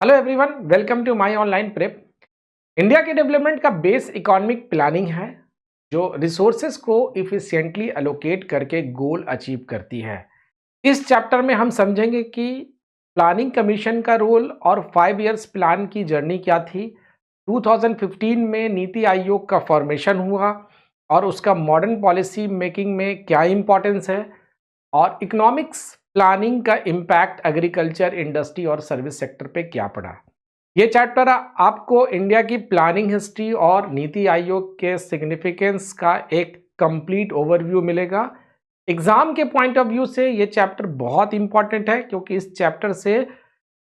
Hello everyone, welcome to my online prep. India के development का base economic planning है जो रिसोर्सेज को इफिशिएंटली अलोकेट करके गोल अचीव करती है। इस चैप्टर में हम समझेंगे कि प्लानिंग कमीशन का रोल और 5 इयर्स प्लान की जर्नी क्या थी। 2015 में नीति आयोग का फॉर्मेशन हुआ और उसका मॉडर्न पॉलिसी मेकिंग में क्या इंपॉर्टेंस है और इकोनॉमिक्स प्लानिंग का इम्पैक्ट एग्रीकल्चर, इंडस्ट्री और सर्विस सेक्टर पे क्या पड़ा। ये चैप्टर आपको इंडिया की प्लानिंग हिस्ट्री और नीति आयोग के सिग्निफिकेंस का एक कंप्लीट ओवरव्यू मिलेगा। एग्जाम के पॉइंट ऑफ व्यू से ये चैप्टर बहुत इंपॉर्टेंट है क्योंकि इस चैप्टर से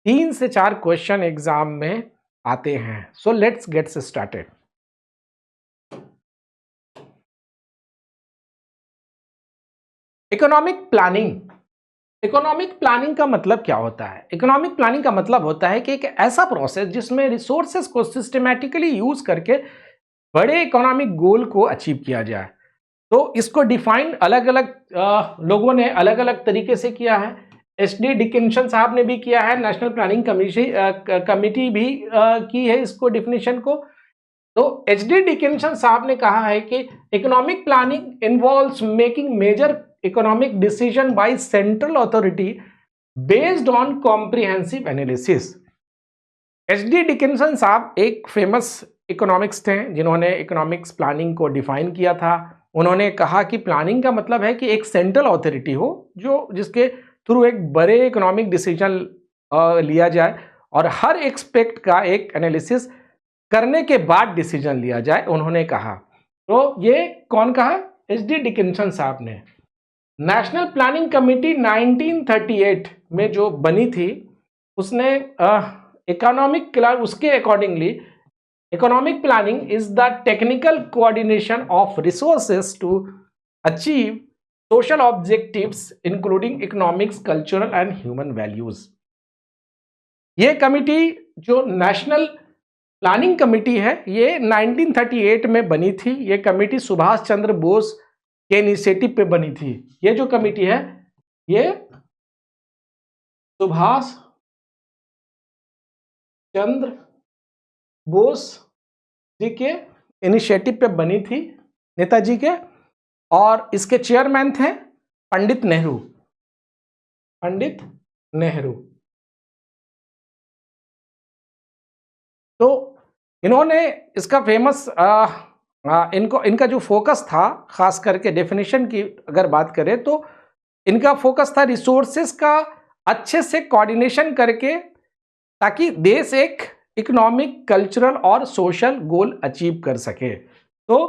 3 से 4 क्वेश्चन एग्जाम में आते हैं। So let's get started. Economic planning का मतलब क्या होता है? इकोनॉमिक प्लानिंग का मतलब होता है कि एक ऐसा प्रोसेस जिसमें रिसोर्सेज को सिस्टमैटिकली यूज करके बड़े इकोनॉमिक गोल को अचीव किया जाए। तो इसको डिफाइन अलग अलग लोगों ने अलग अलग तरीके से किया है। एच.डी. डिकिंसन साहब ने भी किया है, नेशनल प्लानिंग कमिटी भी की है इसको डिफिनेशन को। तो एच.डी. डिकिंसन साहब ने कहा है कि economic planning involves making major economic decision by central authority based on comprehensive analysis। HD. Dickinson साहब एक फेमस इकोनॉमिक्स थे जिन्होंने इकोनॉमिक्स प्लानिंग को डिफाइन किया था। उन्होंने कहा कि प्लानिंग का मतलब है कि एक सेंट्रल अथॉरिटी हो जिसके थ्रू एक बड़े इकोनॉमिक डिसीजन लिया जाए और हर एक्सपेक्ट का एक एनालिसिस करने के बाद डिसीजन लिया जाए, उन्होंने कहा। तो ये कौन कहा? एच.डी. डिकिंसन साहब ने। नेशनल प्लानिंग कमेटी 1938 में जो बनी थी उसने उसके accordingly economic planning is the technical coordination of resources to achieve social objectives including economics, cultural and human values. ये कमिटी जो नेशनल प्लानिंग कमेटी है ये 1938 में बनी थी। ये कमेटी सुभाष चंद्र बोस के इनिशिएटिव पे बनी थी। ये जो कमेटी है ये सुभाष चंद्र बोस जी के इनिशिएटिव पे बनी थी, नेताजी के, और इसके चेयरमैन थे पंडित नेहरू। तो इन्होंने इसका फेमस इनका जो फोकस था, खास करके डेफिनेशन की अगर बात करें तो इनका फोकस था रिसोर्सेस का अच्छे से कोऑर्डिनेशन करके ताकि देश एक इकोनॉमिक, कल्चरल और सोशल गोल अचीव कर सके। तो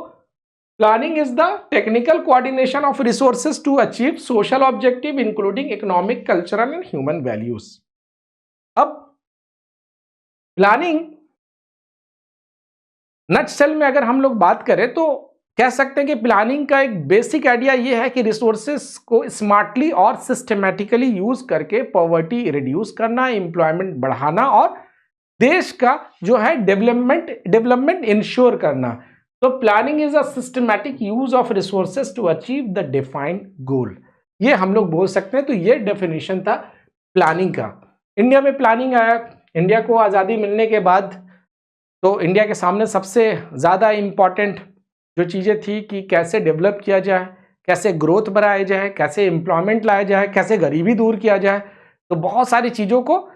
planning is the technical coordination of resources to achieve social objective including economic, cultural and human values. अब प्लानिंग नटशेल में अगर हम लोग बात करें तो कह सकते हैं कि प्लानिंग का एक बेसिक आइडिया ये है कि रिसोर्सेस को स्मार्टली और सिस्टमैटिकली यूज करके पॉवर्टी रिड्यूस करना, एम्प्लॉयमेंट बढ़ाना और देश का जो है डेवलपमेंट इंश्योर करना। तो planning is a systematic use of resources to achieve the defined goal, ये हम लोग बोल सकते हैं। तो ये डेफिनेशन था प्लानिंग का। इंडिया में प्लानिंग आया। इंडिया को आज़ादी मिलने के बाद तो इंडिया के सामने सबसे ज़्यादा इम्पॉर्टेंट जो चीज़ें थी कि कैसे डेवलप किया जाए, कैसे ग्रोथ बढ़ाया जाए, कैसे एम्प्लॉयमेंट लाया जाए, कैसे गरीबी दूर किया जाए। तो बहुत सारी चीज़ों को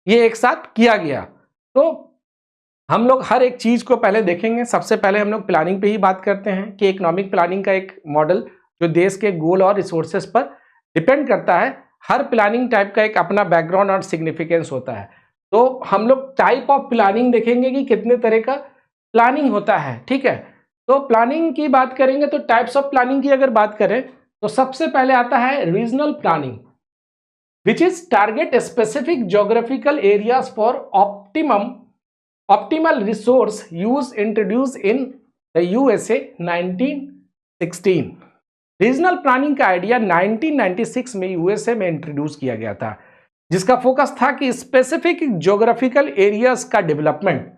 ये एक साथ किया गया। तो हम लोग हर एक चीज़ को पहले देखेंगे। सबसे पहले हम लोग प्लानिंग पे ही बात करते हैं कि इकोनॉमिक प्लानिंग का एक मॉडल जो देश के गोल और रिसोर्सेस पर डिपेंड करता है। हर प्लानिंग टाइप का एक अपना बैकग्राउंड और सिग्निफिकेंस होता है। तो हम लोग टाइप ऑफ प्लानिंग देखेंगे कि कितने तरह का प्लानिंग होता है, ठीक है। तो प्लानिंग की बात करेंगे तो टाइप्स ऑफ प्लानिंग की अगर बात करें तो सबसे पहले आता है regional planning, which is target specific geographical areas for optimal resource use, introduce in the USA 1916। Regional planning का आइडिया 1996 में यूएसए में इंट्रोड्यूस किया गया था, जिसका फोकस था कि स्पेसिफिक ज्योग्राफिकल एरियाज का डेवलपमेंट।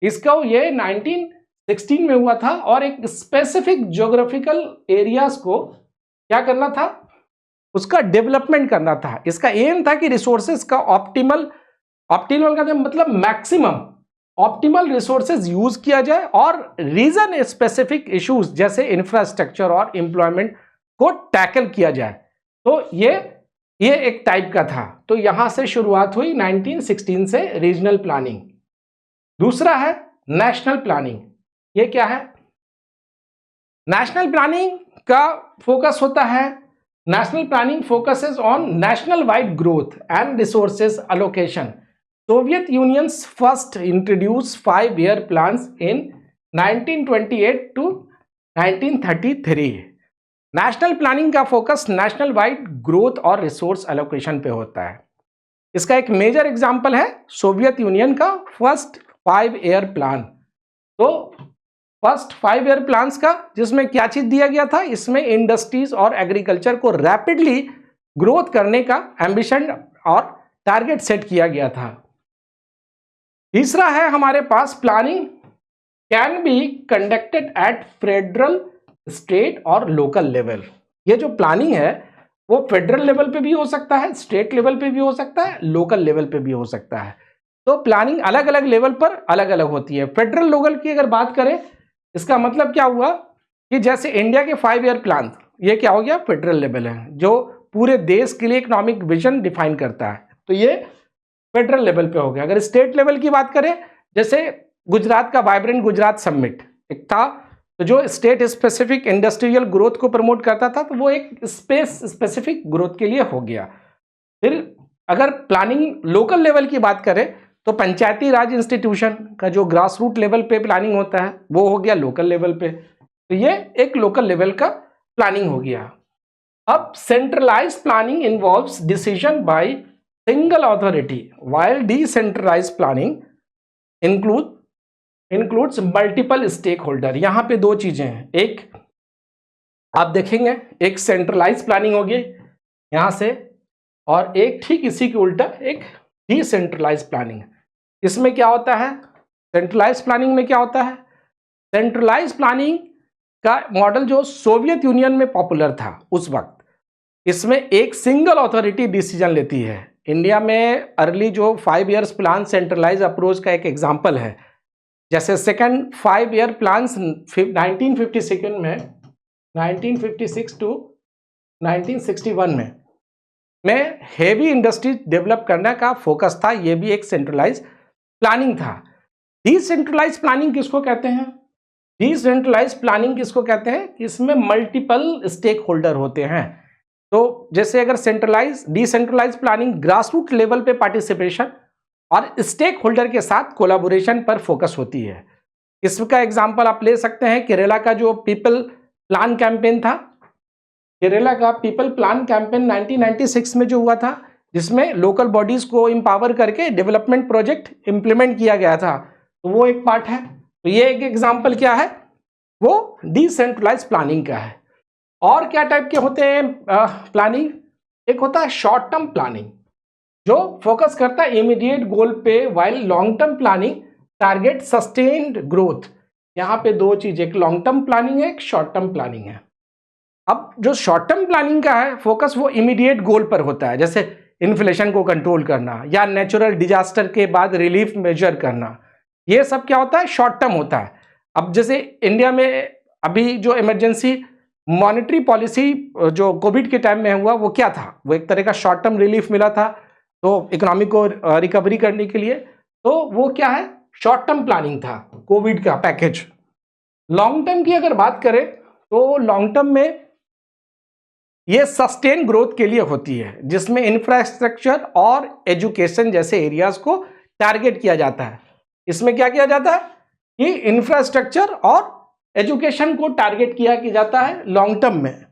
इसका ये 1916 में हुआ था और एक स्पेसिफिक ज्योग्राफिकल एरियाज को क्या करना था, उसका डेवलपमेंट करना था। इसका एम था कि रिसोर्सेज का ऑप्टिमल ऑप्टिमल का मतलब मैक्सिमम ऑप्टिमल रिसोर्सेज यूज किया जाए और रीजन स्पेसिफिक इश्यूज जैसे इंफ्रास्ट्रक्चर और एम्प्लॉयमेंट को टैकल किया जाए। तो ये एक टाइप का था। तो यहां से शुरुआत हुई 1916 से रीजनल प्लानिंग। दूसरा है नेशनल प्लानिंग। ये क्या है? नेशनल प्लानिंग का फोकस होता है, national planning focuses on national wide growth and resources allocation. Soviet Union's first introduced 5-year plans in 1928 to 1933। National planning का फोकस नेशनल वाइड ग्रोथ और रिसोर्स एलोकेशन पे होता है। इसका एक मेजर एग्जांपल है सोवियत यूनियन का फर्स्ट 5-year प्लान। तो फर्स्ट 5-year प्लान्स का जिसमें क्या चीज दिया गया था, इसमें इंडस्ट्रीज और एग्रीकल्चर को रैपिडली ग्रोथ करने का एम्बिशन और टारगेट सेट किया गया था। तीसरा है हमारे पास planning can be conducted at federal, state और लोकल लेवल। ये जो प्लानिंग है वो फेडरल लेवल पे भी हो सकता है, स्टेट लेवल पे भी हो सकता है, लोकल लेवल पे भी हो सकता है। तो प्लानिंग अलग अलग लेवल पर अलग अलग होती है। फेडरल लेवल की अगर बात करें, इसका मतलब क्या हुआ कि जैसे इंडिया के 5-year प्लान, ये क्या हो गया? फेडरल लेवल है जो पूरे देश के लिए इकोनॉमिक विजन डिफाइन करता है। तो ये फेडरल लेवल पे हो गया। अगर स्टेट लेवल की बात करें, जैसे गुजरात का वाइब्रेंट गुजरात समिट एक था, तो जो स्टेट स्पेसिफिक इंडस्ट्रियल ग्रोथ को प्रमोट करता था, तो वो एक स्पेस स्पेसिफिक ग्रोथ के लिए हो गया। फिर अगर प्लानिंग लोकल लेवल की बात करें, तो पंचायती राज इंस्टीट्यूशन का जो ग्रास रूट लेवल पे प्लानिंग होता है वो हो गया लोकल लेवल पे। तो ये एक लोकल लेवल का प्लानिंग हो गया। अब centralize planning involves decision by single authority, while decentralized planning includes multiple stakeholder। यहां पे दो चीजें हैं, एक आप देखेंगे एक सेंट्रलाइज प्लानिंग होगी यहां से, और एक ठीक इसी के उल्टा एक डिसेंट्रलाइज प्लानिंग। इसमें क्या होता है? सेंट्रलाइज प्लानिंग में क्या होता है? सेंट्रलाइज प्लानिंग का मॉडल जो सोवियत यूनियन में पॉपुलर था उस वक्त, इसमें एक सिंगल अथॉरिटी डिसीजन लेती है। इंडिया में अर्ली जो 5 years प्लान सेंट्रलाइज अप्रोच का एक एग्जांपल है। जैसे सेकंड 5-year प्लान 1956 टू 1961 में हेवी इंडस्ट्री डेवलप करने का फोकस था। ये भी एक सेंट्रलाइज प्लानिंग था। डिसेंट्रलाइज प्लानिंग किसको कहते हैं? डिसेंट्रलाइज प्लानिंग किसको कहते हैं? इसमें मल्टीपल स्टेक होल्डर होते हैं। तो जैसे अगर decentralize planning grass root level पे पार्टिसिपेशन और स्टेक होल्डर के साथ कोलैबोरेशन पर फोकस होती है। इसका एग्जांपल आप ले सकते हैं केरला का जो पीपल प्लान कैंपेन था। केरला का पीपल प्लान कैंपेन 1996 में जो हुआ था, जिसमें लोकल बॉडीज को एम्पावर करके डेवलपमेंट प्रोजेक्ट इंप्लीमेंट किया गया था, तो वो एक पार्ट है। तो ये एक एग्जांपल क्या है? वो डिसेंट्रलाइज प्लानिंग का है। और क्या टाइप के होते हैं प्लानिंग? एक होता है शॉर्ट टर्म प्लानिंग जो फोकस करता है इमीडिएट गोल पे, while long term planning target sustained growth. यहां पे दो चीज, एक लॉन्ग टर्म प्लानिंग है, एक शॉर्ट टर्म प्लानिंग है। अब जो शॉर्ट टर्म प्लानिंग का है फोकस वो इमीडिएट गोल पर होता है, जैसे इन्फ्लेशन को कंट्रोल करना या नेचुरल डिजास्टर के बाद रिलीफ मेजर करना। ये सब क्या होता है? शॉर्ट टर्म होता है। अब जैसे इंडिया में अभी जो इमरजेंसी मॉनेटरी पॉलिसी जो कोविड के टाइम में हुआ, वो क्या था? वो एक तरह का शॉर्ट टर्म रिलीफ मिला था तो इकोनॉमी को रिकवरी करने के लिए। तो वो क्या है? शॉर्ट टर्म प्लानिंग था, कोविड का पैकेज। लॉन्ग टर्म की अगर बात करें तो लॉन्ग टर्म में ये सस्टेन ग्रोथ के लिए होती है, जिसमें इंफ्रास्ट्रक्चर और एजुकेशन जैसे एरियाज को टारगेट किया जाता है। इसमें क्या किया जाता है कि इंफ्रास्ट्रक्चर और एजुकेशन को टारगेट किया जाता है लॉन्ग टर्म में।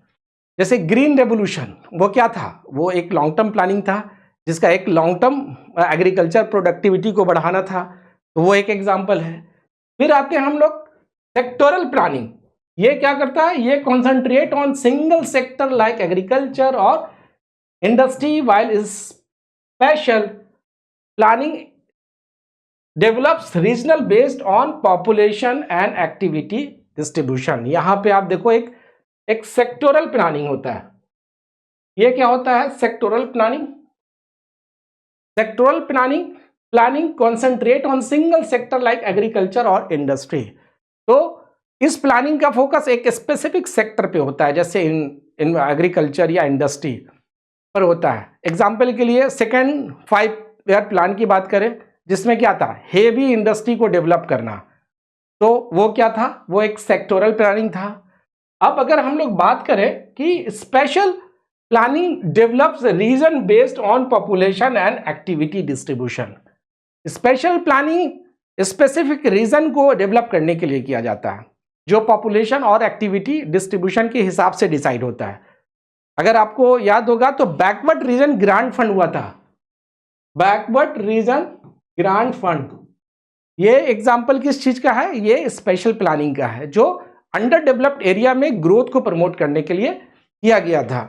जैसे ग्रीन रेवोल्यूशन, वो क्या था? वो एक लॉन्ग टर्म प्लानिंग था जिसका एक लॉन्ग टर्म एग्रीकल्चर प्रोडक्टिविटी को बढ़ाना था, तो वो एक एग्जांपल है। फिर आते हैं हम लोग सेक्टोरल प्लानिंग। ये क्या करता है? ये concentrate on single sector like agriculture और industry, while special planning develops regional based on population and activity distribution. यहां पे आप देखो एक सेक्टोरल प्लानिंग होता है। ये क्या होता है? Sectoral planning. Sectoral planning planning concentrate on single sector like agriculture और इंडस्ट्री। तो इस प्लानिंग का फोकस एक स्पेसिफिक सेक्टर पे होता है, जैसे इन एग्रीकल्चर या इंडस्ट्री पर होता है। एग्जाम्पल के लिए सेकेंड 5 ईयर प्लान की बात करें, जिसमें क्या था, हेवी इंडस्ट्री को डेवलप करना, तो वो क्या था, वो एक सेक्टोरल प्लानिंग था। अब अगर हम लोग बात करें कि special planning develops region based on population and activity distribution. Special planning specific region को डेवलप करने के लिए किया जाता है, जो पॉपुलेशन और एक्टिविटी डिस्ट्रीब्यूशन के हिसाब से डिसाइड होता है। अगर आपको याद होगा तो बैकवर्ड रीजन ग्रांट फंड हुआ था, बैकवर्ड रीजन ग्रांट फंड, ये एग्जाम्पल किस चीज का है, ये स्पेशल प्लानिंग का है, जो अंडर डेवलप्ड एरिया में ग्रोथ को प्रमोट करने के लिए किया गया था।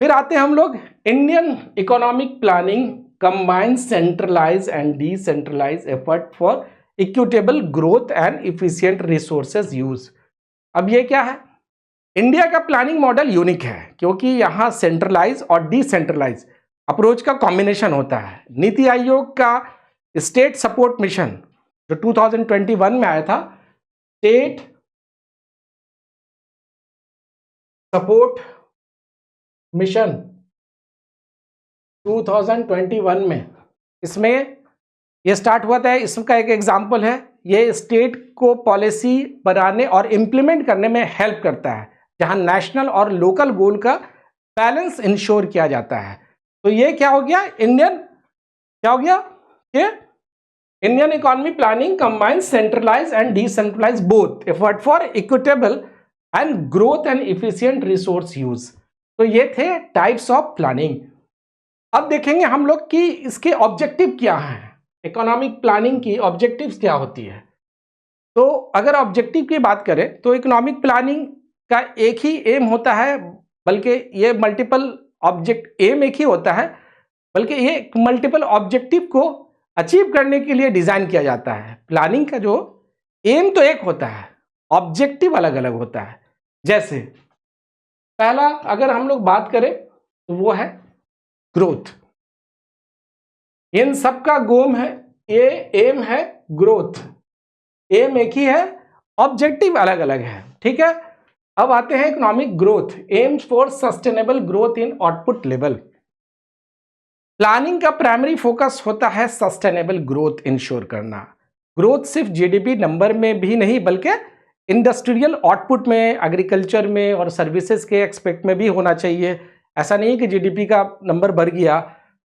फिर आते हैं हम लोग Indian economic planning combine centralize and decentralize effort for equitable growth and efficient resources use. अब ये क्या है, इंडिया का प्लानिंग मॉडल यूनिक है क्योंकि यहाँ सेंट्रलाइज और डिसेंट्रलाइज अप्रोच का कॉम्बिनेशन होता है। नीति आयोग का स्टेट सपोर्ट मिशन जो 2021 में आया था, स्टेट सपोर्ट मिशन 2021 में, इसमें ये स्टार्ट हुआ था। इसका एक एग्जाम्पल है, ये स्टेट को पॉलिसी बनाने और इम्प्लीमेंट करने में हेल्प करता है, जहां नेशनल और लोकल गोल का बैलेंस इंश्योर किया जाता है। तो ये क्या हो गया, क्या हो गया कि Indian economy planning combines centralize and decentralize both effort for equitable and growth and efficient resource use. तो ये थे टाइप्स ऑफ प्लानिंग। अब देखेंगे हम लोग कि इसके ऑब्जेक्टिव क्या हैं, इकोनॉमिक प्लानिंग की ऑब्जेक्टिव्स क्या होती है। तो अगर ऑब्जेक्टिव की बात करें तो इकोनॉमिक प्लानिंग का एक ही एम होता है, बल्कि ये मल्टीपल ऑब्जेक्ट एम एक ही होता है, बल्कि ये मल्टीपल ऑब्जेक्टिव को अचीव करने के लिए डिजाइन किया जाता है। प्लानिंग का जो एम तो एक होता है, ऑब्जेक्टिव अलग अलग होता है। जैसे पहला अगर हम लोग बात करें तो वो है ग्रोथ, इन सबका गोम है, ये एम है ग्रोथ, एम एक ही है, ऑब्जेक्टिव अलग अलग है, ठीक है। अब आते हैं economic growth, AIIMS for sustainable growth in output level. Planning का प्राइमरी फोकस होता है सस्टेनेबल ग्रोथ इंश्योर करना। ग्रोथ सिर्फ जीडीपी नंबर में भी नहीं, बल्कि इंडस्ट्रियल आउटपुट में, एग्रीकल्चर में और सर्विसेज के एक्सपेक्ट में भी होना चाहिए। ऐसा नहीं कि जीडीपी का नंबर बढ़ गया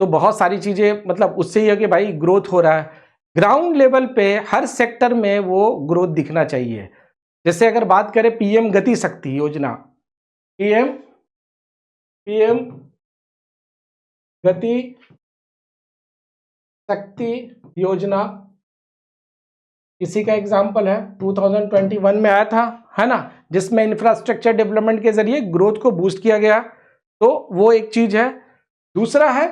तो बहुत सारी चीज़ें, मतलब उससे ही है कि भाई ग्रोथ हो रहा है। ग्राउंड लेवल पे हर सेक्टर में वो ग्रोथ दिखना चाहिए। जैसे अगर बात करें पीएम गति शक्ति योजना, पीएम गति शक्ति योजना इसी का एग्जाम्पल है, 2021 में आया था, है ना, जिसमें इंफ्रास्ट्रक्चर डेवलपमेंट के जरिए ग्रोथ को बूस्ट किया गया। तो वो एक चीज है। दूसरा है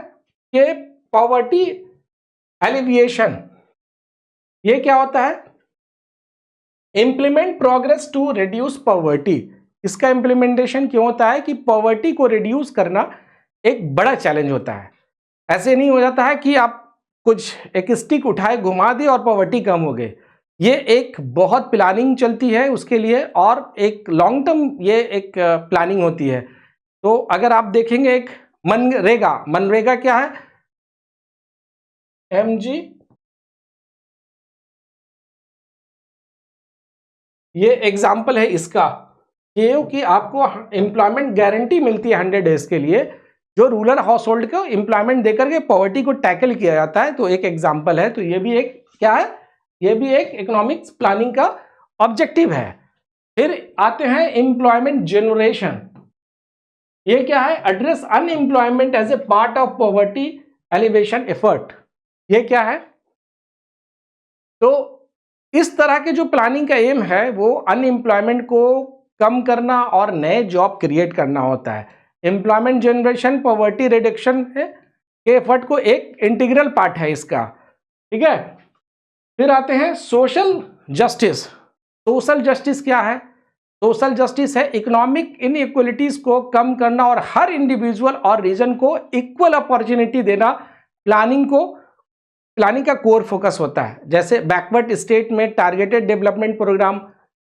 कि पॉवर्टी एलिविएशन, ये क्या होता है, implement progress to reduce poverty. इसका इंप्लीमेंटेशन क्यों होता है कि पॉवर्टी को रिड्यूस करना एक बड़ा चैलेंज होता है। ऐसे नहीं हो जाता है कि आप कुछ एक स्टिक उठाए घुमा दिए और पॉवर्टी कम हो गई। ये एक बहुत प्लानिंग चलती है उसके लिए, और एक लॉन्ग टर्म ये एक प्लानिंग होती है। तो अगर आप देखेंगे एक मनरेगा क्या है, MG, ये एग्जाम्पल है इसका, क्योंकि आपको एम्प्लॉयमेंट गारंटी मिलती है 100 डेज के लिए, जो रूरल हाउस होल्ड को एम्प्लॉयमेंट देकर के पॉवर्टी को टैकल किया जाता है। तो एक एग्जाम्पल है। तो ये भी एक क्या है, ये भी एक इकोनॉमिक्स प्लानिंग का ऑब्जेक्टिव है। फिर आते हैं एम्प्लॉयमेंट जनरेशन, ये क्या है, address unemployment as a part of poverty alleviation effort. ये क्या है, तो इस तरह के जो प्लानिंग का एम है वो अनएम्प्लॉयमेंट को कम करना और नए जॉब क्रिएट करना होता है। एम्प्लॉयमेंट जनरेशन पॉवर्टी रिडक्शन के एफर्ट को एक इंटीग्रल पार्ट है इसका, ठीक है। फिर आते हैं सोशल जस्टिस। सोशल जस्टिस क्या है, सोशल जस्टिस है इकोनॉमिक इनइक्वलिटीज को कम करना और हर इंडिविजुअल और रीजन को इक्वल अपॉर्चुनिटी देना। प्लानिंग को प्लानिंग का कोर फोकस होता है। जैसे बैकवर्ड स्टेट में टारगेटेड डेवलपमेंट प्रोग्राम,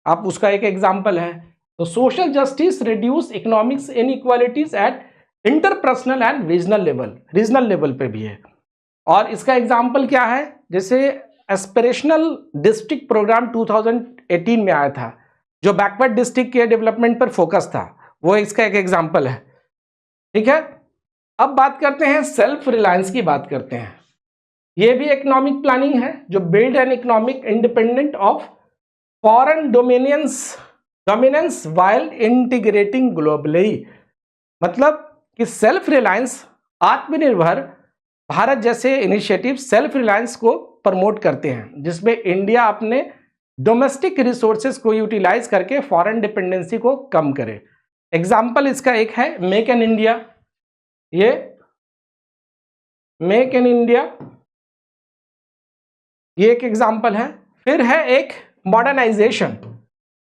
आप उसका एक एग्जांपल है। तो social justice reduce economics inequalities at interpersonal and regional level पे भी है। और इसका एग्जांपल क्या है, जैसे एस्पिरेशनल डिस्ट्रिक्ट प्रोग्राम 2018 में आया था, जो बैकवर्ड डिस्ट्रिक्ट के डेवलपमेंट पर फोकस था, वो इसका एक एग्जांपल है। ठीक है, अब बात करते हैं सेल्फ रिलायंस की बात करते हैं। ये भी इकोनॉमिक प्लानिंग है जो build an economic independent of foreign dominance while integrating globally. मतलब कि सेल्फ रिलायंस, आत्मनिर्भर भारत जैसे इनिशिएटिव सेल्फ रिलायंस को प्रमोट करते हैं, जिसमें इंडिया अपने डोमेस्टिक रिसोर्सेज को यूटिलाइज करके फॉरेन डिपेंडेंसी को कम करे। एग्जाम्पल इसका एक है मेक इन इंडिया। ये मेक इन इंडिया ये एक एग्जाम्पल है। फिर है एक modernization,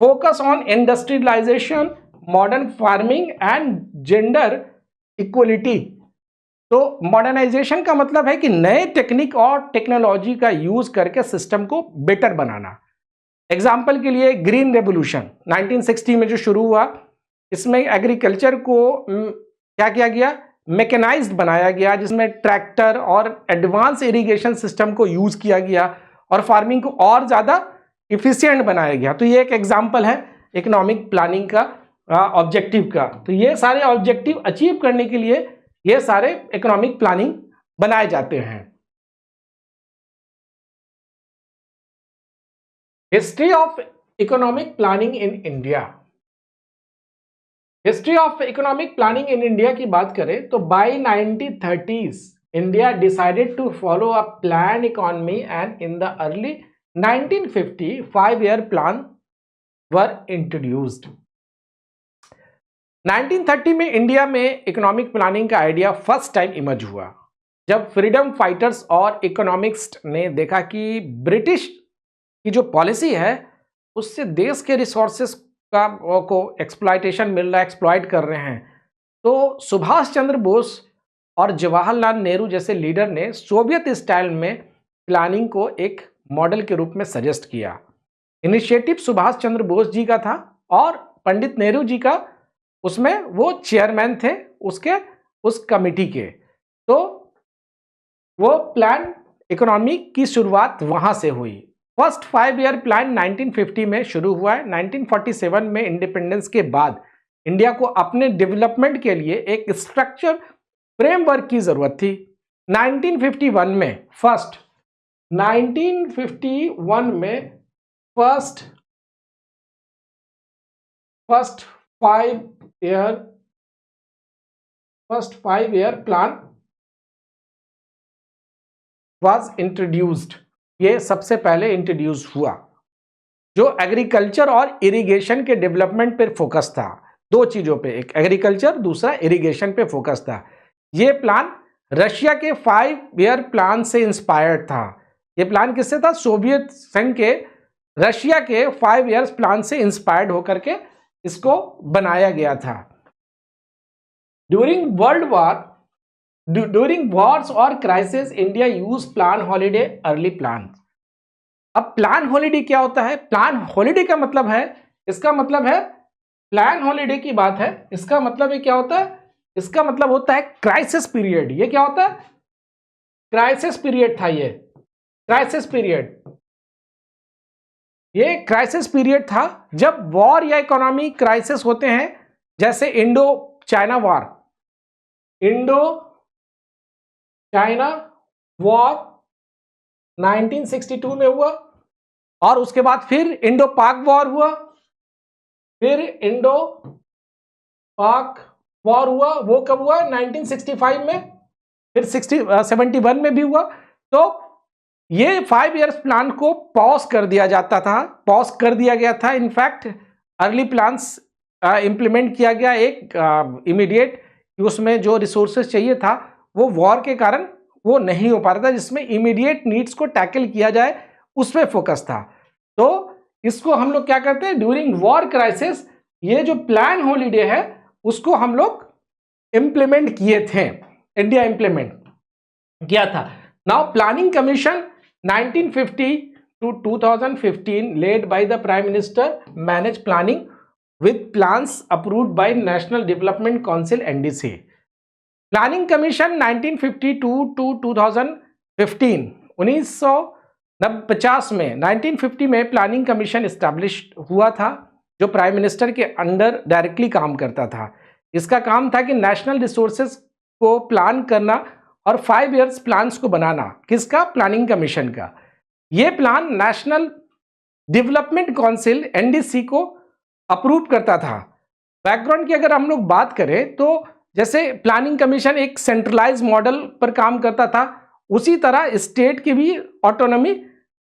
focus on industrialization, modern farming and gender equality. तो मॉडर्नाइजेशन का मतलब है कि नए टेक्निक और टेक्नोलॉजी का यूज करके सिस्टम को बेटर बनाना। एग्जाम्पल के लिए ग्रीन रेवोल्यूशन 1960 में जो शुरू हुआ, इसमें एग्रीकल्चर को क्या किया गया, मैकेनाइज्ड बनाया गया, जिसमें ट्रैक्टर और एडवांस इरिगेशन सिस्टम को यूज किया गया और फार्मिंग को और ज्यादा इफिशिएंट बनाया गया। तो ये एक एग्जाम्पल है इकोनॉमिक प्लानिंग का ऑब्जेक्टिव का। तो ये सारे ऑब्जेक्टिव अचीव करने के लिए ये सारे इकोनॉमिक प्लानिंग बनाए जाते हैं। History of economic planning in India. History of economic planning in India की बात करें तो by 1930s India decided to follow a plan economy and in the early 1950 5-year plan were introduced. 1930 में India में economic planning का idea first time emerge हुआ, जब freedom fighters और इकोनॉमिक्स ने देखा कि ब्रिटिश की जो पॉलिसी है उससे देश के रिसोर्सेस को एक्सप्लॉयटेशन मिल रहा है, एक्सप्लॉयट कर रहे हैं। तो सुभाष चंद्र बोस और जवाहरलाल नेहरू जैसे लीडर ने सोवियत स्टाइल में प्लानिंग को एक मॉडल के रूप में सजेस्ट किया। इनिशिएटिव सुभाष चंद्र बोस जी का था और पंडित नेहरू जी का, उसमें वो चेयरमैन थे उस कमिटी के। तो वो प्लान इकोनॉमी की शुरुआत वहां से हुई। फर्स्ट 5-year प्लान 1950 में शुरू हुआ है। 1947 में इंडिपेंडेंस के बाद इंडिया को अपने डेवलपमेंट के लिए एक स्ट्रक्चर फ्रेमवर्क की जरूरत थी। 1951 में first 5-year plan was introduced. ये सबसे पहले इंट्रोड्यूस हुआ, जो एग्रीकल्चर और इरिगेशन के डेवलपमेंट पे फोकस था। दो चीजों पे, एक एग्रीकल्चर, दूसरा इरिगेशन पे फोकस था। ये प्लान रशिया के 5-year प्लान से इंस्पायर्ड था। ये प्लान किससे था? सोवियत संघ के रशिया के 5 year प्लान से इंस्पायर्ड होकर के इसको बनाया गया था। ड्यूरिंग वॉर्स और crisis India use plan holiday early plan. अब प्लान हॉलीडे क्या होता है? प्लान हॉलीडे का मतलब है, इसका मतलब है प्लान हॉलीडे की बात है, इसका मतलब है क्या होता है? इसका मतलब होता है क्राइसिस पीरियड। ये क्या होता है? क्राइसिस पीरियड था। ये क्राइसिस पीरियड, ये क्राइसिस पीरियड था जब वॉर या इकोनॉमी क्राइसिस होते हैं, जैसे इंडो चाइना वॉर 1962 में हुआ, और उसके बाद फिर इंडो पाक वॉर हुआ, फिर इंडो पाक वॉर हुआ। वो कब हुआ? 1965 में, फिर 71 में भी हुआ। तो ये 5 years प्लान को पॉज कर दिया गया था। इनफैक्ट अर्ली प्लान्स इंप्लीमेंट किया गया एक इमीडिएट, उसमें जो रिसोर्सेज चाहिए था वो वॉर के कारण वो नहीं हो पा रहा था, जिसमें इमीडिएट नीड्स को टैकल किया जाए उस पर फोकस था। तो इसको हम लोग क्या करते हैं? ड्यूरिंग वॉर क्राइसिस ये जो प्लान हॉलीडे है उसको हम लोग इंप्लीमेंट किए थे, इंडिया इंप्लीमेंट किया था। Now planning commission 1950 to 2015 led by the Prime Minister manage planning with plans approved by National Development Council NDC. Planning commission 1952 to 2015 1950 में 1950 में प्लानिंग कमीशन इस्टेब्लिश हुआ था, जो प्राइम मिनिस्टर के अंडर डायरेक्टली काम करता था। इसका काम था कि नेशनल रिसोर्सेज को प्लान करना और 5 इयर्स प्लान्स को बनाना। किसका? प्लानिंग कमीशन का। ये plan national development council NDC को अप्रूव करता था। बैकग्राउंड की अगर हम लोग बात करें तो जैसे प्लानिंग कमीशन एक सेंट्रलाइज मॉडल पर काम करता था, उसी तरह स्टेट की भी ऑटोनॉमी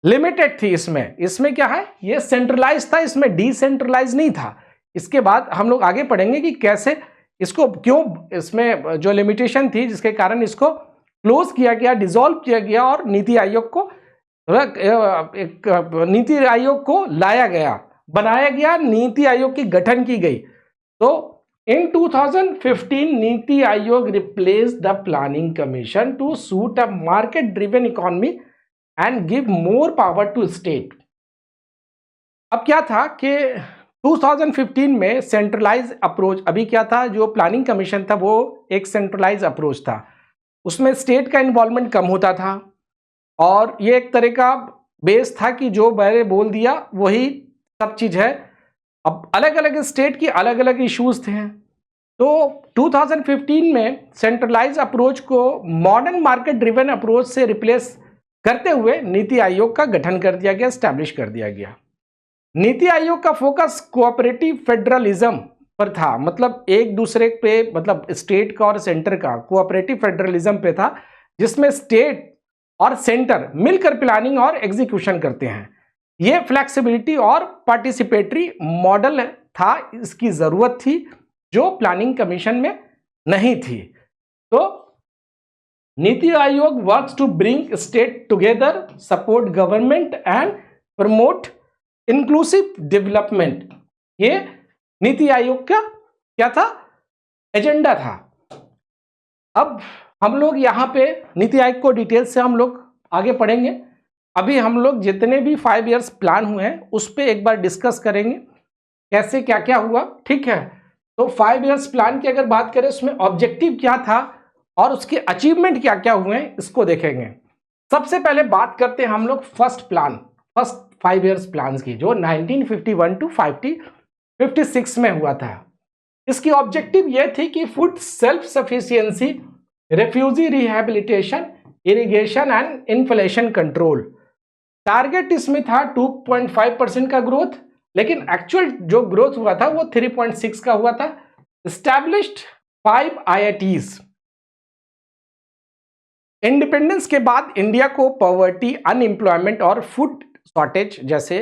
लिमिटेड थी। इसमें क्या है, ये सेंट्रलाइज था, इसमें डिसेंट्रलाइज नहीं था। इसके बाद हम लोग आगे पढ़ेंगे कि कैसे इसको, क्यों इसमें जो लिमिटेशन थी जिसके कारण इसको क्लोज किया गया, डिसॉल्व किया गया और नीति आयोग को लाया गया, बनाया गया, नीति आयोग की गठन की गई। तो in 2015 NITI Aayog replaced the planning commission to suit a market driven economy and give more power to state। अब क्या था कि 2015 में सेंट्रलाइज अप्रोच, अभी क्या था, जो प्लानिंग कमीशन था वो एक सेंट्रलाइज अप्रोच था, उसमें स्टेट का इन्वॉल्वमेंट कम होता था और ये एक तरह का बेस था कि जो मैंने बोल दिया वही सब चीज है। अब अलग अलग स्टेट की अलग अलग इश्यूज थे, तो 2015 में सेंट्रलाइज अप्रोच को मॉडर्न मार्केट ड्रिवन अप्रोच से रिप्लेस करते हुए नीति आयोग का गठन कर दिया गया, स्टैब्लिश कर दिया गया। नीति आयोग का फोकस कोऑपरेटिव फेडरलिज्म पर था, मतलब एक दूसरे पे, मतलब स्टेट का और सेंटर का कोऑपरेटिव फेडरलिज्म पे था, जिसमें स्टेट और सेंटर मिलकर प्लानिंग और एग्जीक्यूशन करते हैं। ये फ्लेक्सिबिलिटी और पार्टिसिपेटरी मॉडल था, इसकी जरूरत थी जो प्लानिंग कमीशन में नहीं थी। तो NITI Aayog works to bring state together, support government and promote inclusive development. ये नीति आयोग का क्या था, एजेंडा था। अब हम लोग यहाँ पे नीति आयोग को डिटेल से हम लोग आगे पढ़ेंगे। अभी हम लोग जितने भी 5 इयर्स प्लान हुए हैं उस पर एक बार डिस्कस करेंगे, कैसे क्या क्या हुआ, ठीक है। तो 5 इयर्स प्लान की अगर बात करें उसमें ऑब्जेक्टिव क्या था और उसके अचीवमेंट क्या क्या हुए हैं, इसको देखेंगे। सबसे पहले बात करते हैं हम लोग फर्स्ट 5 इयर्स प्लान की, जो 1951 टू 56 में हुआ था। इसकी ऑब्जेक्टिव यह थी कि food self sufficiency, refugee rehabilitation, irrigation and inflation control. Target इसमें था 2.5% का ग्रोथ, लेकिन एक्चुअल जो ग्रोथ हुआ था वो 3.6 का हुआ था। Established 5 IITs। इंडिपेंडेंस के बाद इंडिया को पॉवर्टी, अनएम्प्लॉयमेंट और फूड शॉर्टेज जैसे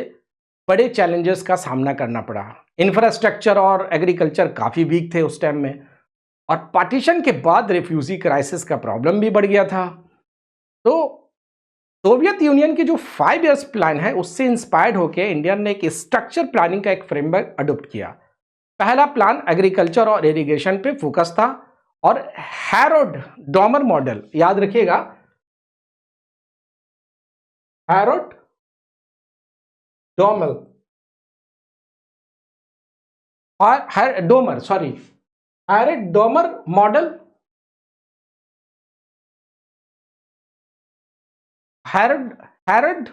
बड़े चैलेंजेस का सामना करना पड़ा। इंफ्रास्ट्रक्चर और एग्रीकल्चर काफी वीक थे उस टाइम में, और पार्टीशन के बाद रेफ्यूजी क्राइसिस का प्रॉब्लम भी बढ़ गया था। तो सोवियत यूनियन की जो 5 इयर्स प्लान है उससे इंस्पायर्ड होकर इंडिया ने एक स्ट्रक्चर प्लानिंग का एक फ्रेमवर्क अडॉप्ट किया। पहला प्लान एग्रीकल्चर और इरिगेशन पे फोकस था और हैरोल्ड डॉमर मॉडल, याद रखिएगा, Harold Domar model, Harold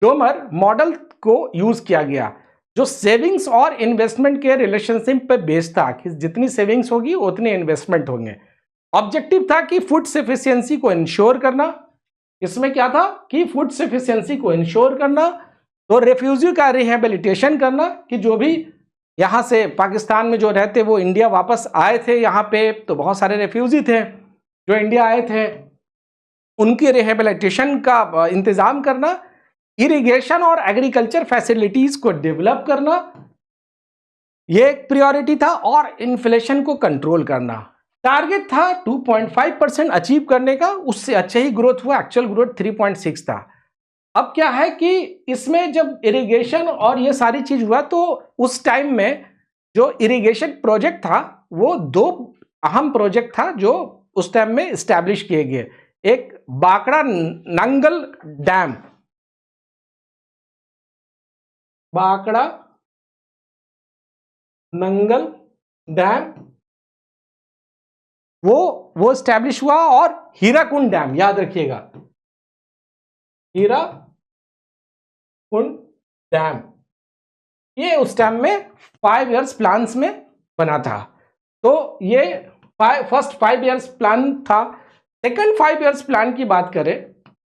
Domar model को यूज किया गया, जो सेविंग्स और इन्वेस्टमेंट के रिलेशनशिप पे बेस्ड था कि जितनी सेविंग्स होगी उतने इन्वेस्टमेंट होंगे। ऑब्जेक्टिव था कि फूड सफिशिएंसी को इंश्योर करना। इसमें क्या था कि फूड सफिशिएंसी को इंश्योर करना, तो रेफ्यूजी का रिहेबिलिटेशन करना, कि जो भी यहाँ से पाकिस्तान में जो रहते वो इंडिया वापस आए थे, यहाँ पे तो बहुत सारे रेफ्यूजी थे जो इंडिया आए थे, उनकी रिहेबिलिटेशन का इंतजाम करना, इरिगेशन और एग्रीकल्चर फैसिलिटीज को डेवलप करना, यह एक प्रायोरिटी था, और इन्फ्लेशन को कंट्रोल करना। टारगेट था 2.5% अचीव करने का, उससे अच्छे ही ग्रोथ हुआ, एक्चुअल ग्रोथ 3.6 था। अब क्या है कि इसमें जब इरिगेशन और ये सारी चीज हुआ तो उस टाइम में जो इरिगेशन प्रोजेक्ट था वो 2 अहम प्रोजेक्ट था जो उस टाइम में स्टैब्लिश किए गए। एक बाकड़ा नंगल डैम, बाकड़ा नंगल डैम वो स्टैब्लिश हुआ, और हीराकुंड डैम, याद रखिएगा, हीराकुंड डैम, ये उस टाइम में 5 इयर्स प्लान्स में बना था। तो ये फर्स्ट 5 इयर्स प्लान था। सेकंड 5 इयर्स प्लान की बात करें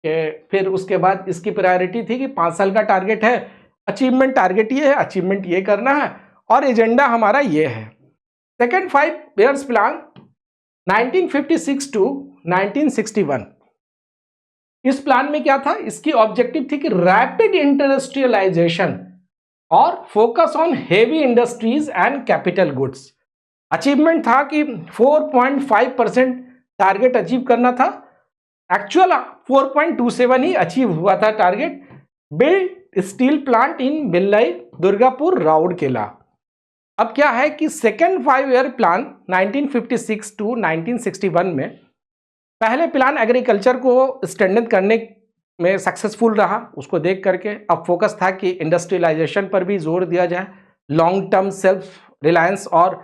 कि फिर उसके बाद इसकी प्रायोरिटी थी कि 5 साल का टारगेट है, अचीवमेंट टारगेट ये है, अचीवमेंट ये करना है, और एजेंडा हमारा ये है। सेकंड 5 इयर्स प्लान 1956 टू 1961, इस प्लान में क्या था, इसकी ऑब्जेक्टिव थी कि रैपिड इंडस्ट्रियलाइजेशन और focus on heavy industries and capital goods. Achievement था कि 4.5% टारगेट अचीव करना था, एक्चुअल 4.27 ही अचीव हुआ था target. Build steel plant in Bhilai, Durgapur, Rourkela. अब क्या है कि सेकेंड 5 ईयर प्लान 1956 टू 1961 में पहले प्लान एग्रीकल्चर को स्ट्रेंथन करने में सक्सेसफुल रहा, उसको देख करके अब फोकस था कि इंडस्ट्रियलाइजेशन पर भी जोर दिया जाए, लॉन्ग टर्म सेल्फ रिलायंस और